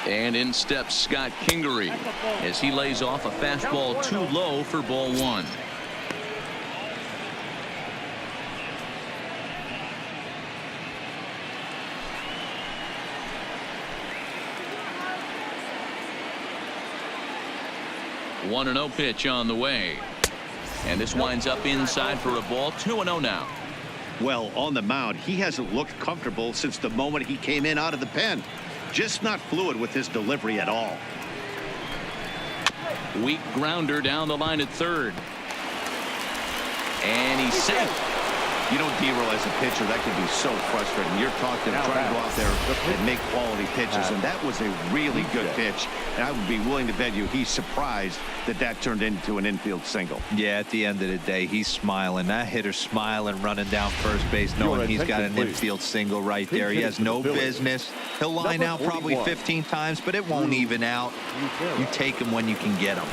And in steps Scott Kingery as he lays off a fastball too low for ball 1. One 1-0 pitch on the way. And this winds up inside for a ball. 2-0 now. Well, on the mound, he hasn't looked comfortable since the moment he came in out of the pen. Just not fluid with his delivery at all. Weak grounder down the line at third. And he's safe. You know, Dero, as a pitcher, that can be so frustrating. You're talking trying to go out there and make quality pitches, and that was a really good pitch. And I would be willing to bet you he's surprised that that turned into an infield single. Yeah, at the end of the day, he's smiling. That hitter's smiling, running down first base, knowing he's got an infield single right there. He has no business. He'll line out probably 15 times, but it won't even out. You take him when you can get him.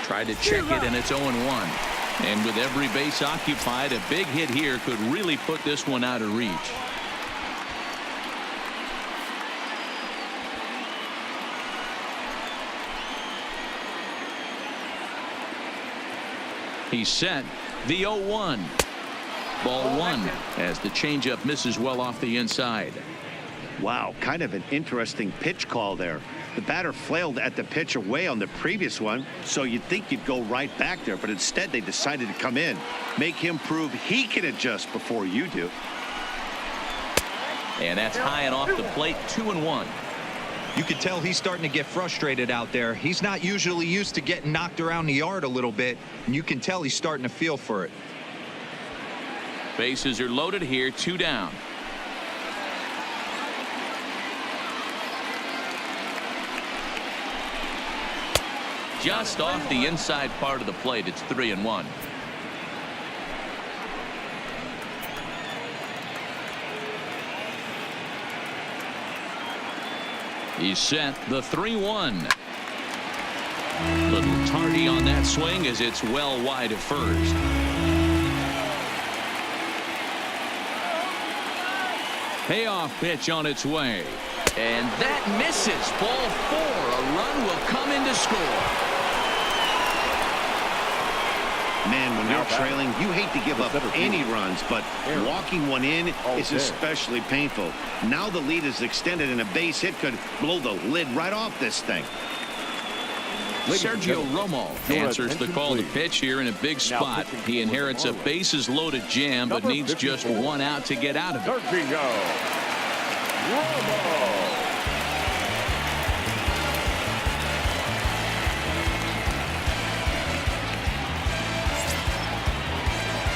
Tried to check it, and it's 0-1. And with every base occupied, a big hit here could really put this one out of reach. He's set. The 0-1. Ball 1 as the changeup misses well off the inside. Wow, kind of an interesting pitch call there. The batter flailed at the pitch away on the previous one, so you'd think you'd go right back there, but instead they decided to come in, make him prove he can adjust before you do. And that's high and off the plate. 2-1. You can tell he's starting to get frustrated out there. He's not usually used to getting knocked around the yard a little bit, and you can tell he's starting to feel for it. Bases are loaded here. 2 down. Just off the inside part of the plate. It's 3-1. He's set. The 3-1. Little tardy on that swing as it's well wide of first. Payoff pitch on its way. And that misses. Ball 4. A run will come in to score. Man, when you're trailing, you hate to give up any runs, but walking one in is especially painful. Now the lead is extended, and a base hit could blow the lid right off this thing. Sergio Romo answers the call to pitch here in a big spot. He inherits a bases-loaded jam, but needs just 1 out to get out of it. Sergio Romo.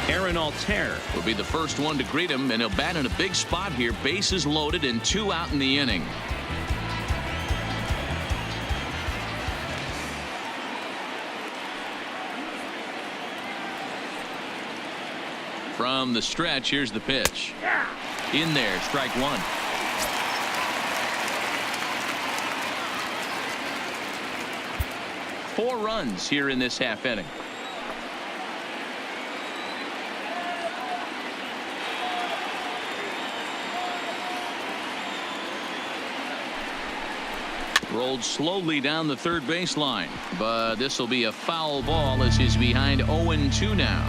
Aaron Altair will be the first one to greet him, and he'll bat in a big spot here. Bases loaded and 2 out in the inning. From the stretch, here's the pitch. In there, strike 1. Four runs here in this half inning. Rolled slowly down the third baseline, but this will be a foul ball as he's behind 0-2 now.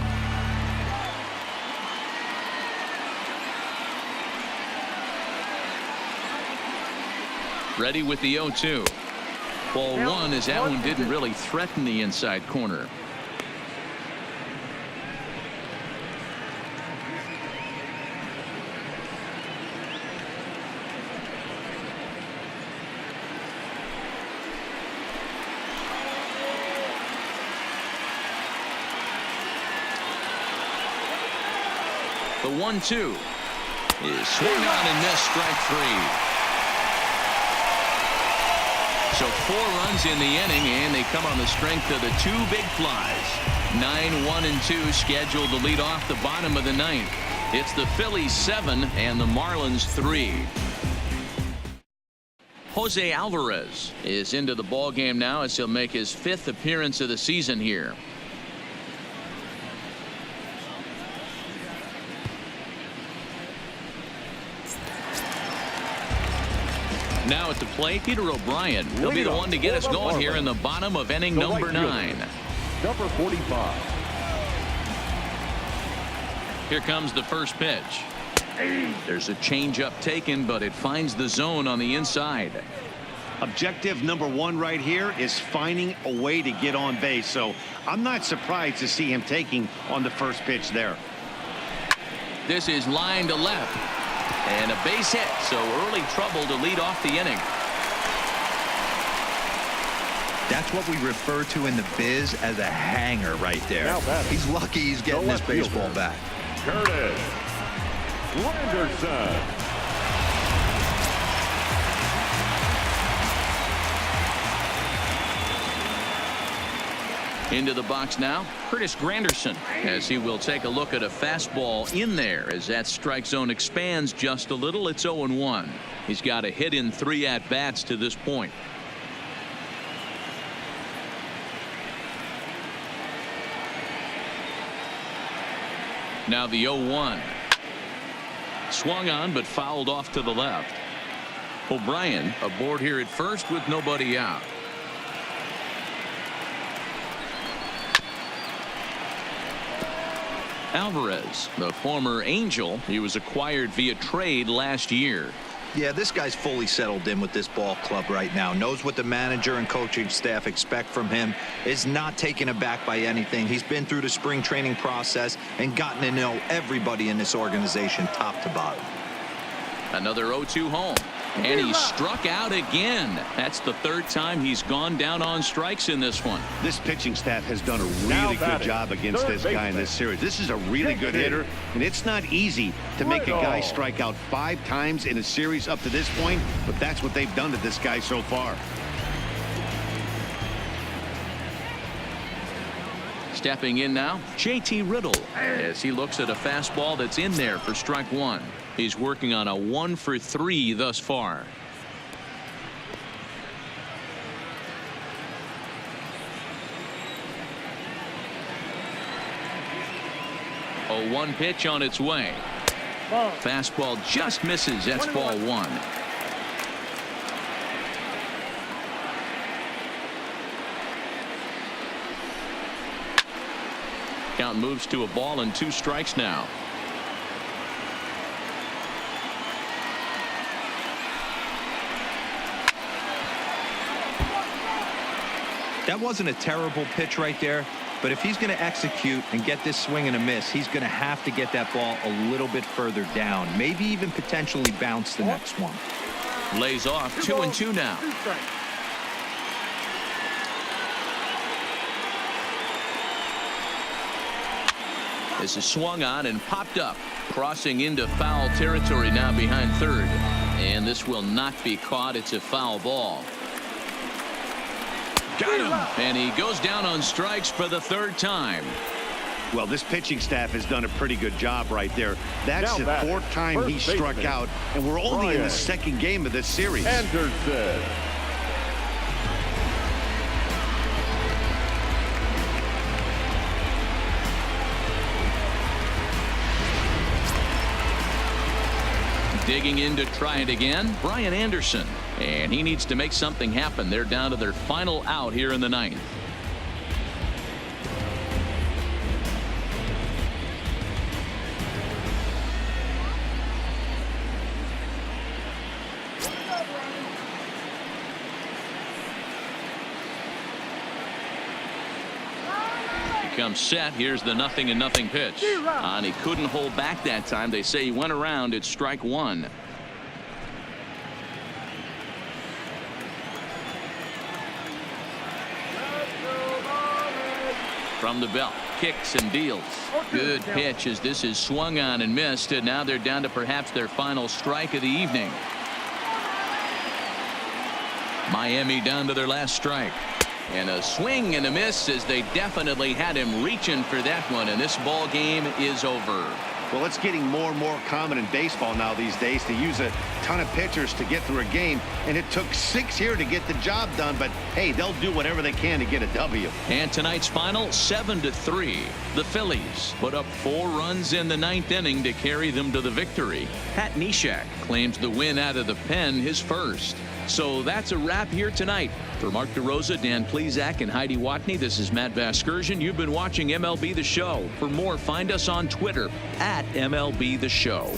Ready with the 0-2. Ball 1 as that one didn't really threaten the inside corner. The 1-2 is swung on and missed, strike 3. So 4 runs in the inning, and they come on the strength of the 2 big flies. 9-1-2 scheduled to lead off the bottom of the 9th. It's the Phillies 7 and the Marlins 3. Jose Alvarez is into the ball game now as he'll make his 5th appearance of the season here. Now at the plate, Peter O'Brien. He'll be the one to get us going here in the bottom of inning number 9. Number 45. Here comes the first pitch. There's a changeup taken, but it finds the zone on the inside. Objective number 1 right here is finding a way to get on base. So I'm not surprised to see him taking on the first pitch there. This is line to left. And a base hit, so early trouble to lead off the inning. That's what we refer to in the biz as a hanger right there. He's lucky he's getting this baseball back. Curtis Granderson. Into the box now, Curtis Granderson, as he will take a look at a fastball in there as that strike zone expands just a little. It's 0-1. He's got a hit in 3 at-bats to this point. Now the 0-1. Swung on but fouled off to the left. O'Brien aboard here at first with nobody out. Alvarez, the former Angel, he was acquired via trade last year. Yeah, this guy's fully settled in with this ball club right now. Knows what the manager and coaching staff expect from him. Is not taken aback by anything. He's been through the spring training process and gotten to know everybody in this organization top to bottom. Another 0-2 home. And he struck out again. That's the 3rd time he's gone down on strikes in this one. This pitching staff has done a really good job against this guy in this series. This is a really good hitter, and it's not easy to make a guy strike out 5 times in a series up to this point, but that's what they've done to this guy so far. Stepping in now, JT Riddle, as he looks at a fastball that's in there for strike 1. He's working on a 1 for 3 thus far. A 1 pitch on its way. Fastball just misses. That's ball 1. Count moves to a ball and 2 strikes now. That wasn't a terrible pitch right there, but if he's going to execute and get this swing and a miss, he's going to have to get that ball a little bit further down, maybe even potentially bounce the next one. Lays off 2-2 now. This is swung on and popped up, crossing into foul territory now behind 3rd, and this will not be caught. It's a foul ball. Got him, and he goes down on strikes for the 3rd time. Well, this pitching staff has done a pretty good job right there. That's the 4th time he struck out, and we're only in the 2nd game of this series. Anderson. Digging in to try it again, Brian Anderson. And he needs to make something happen. They're down to their final out here in the 9th. Comes set. Here's the 0-0 pitch. And he couldn't hold back that time. They say he went around. It's strike 1. From the belt, kicks and deals. Good pitch as this is swung on and missed, and now they're down to perhaps their final strike of the evening. Miami down to their last strike. And a swing and a miss as they definitely had him reaching for that one, and this ball game is over. Well, it's getting more and more common in baseball now these days to use a ton of pitchers to get through a game, and it took 6 here to get the job done, but hey, they'll do whatever they can to get a W. And tonight's final, 7-3. The Phillies put up 4 runs in the 9th inning to carry them to the victory. Pat Neshek claims the win out of the pen, his first. So that's a wrap here tonight. For Mark DeRosa, Dan Plesac, and Heidi Watney, this is Matt Vasgersian. You've been watching MLB The Show. For more, find us on Twitter @MLB The Show.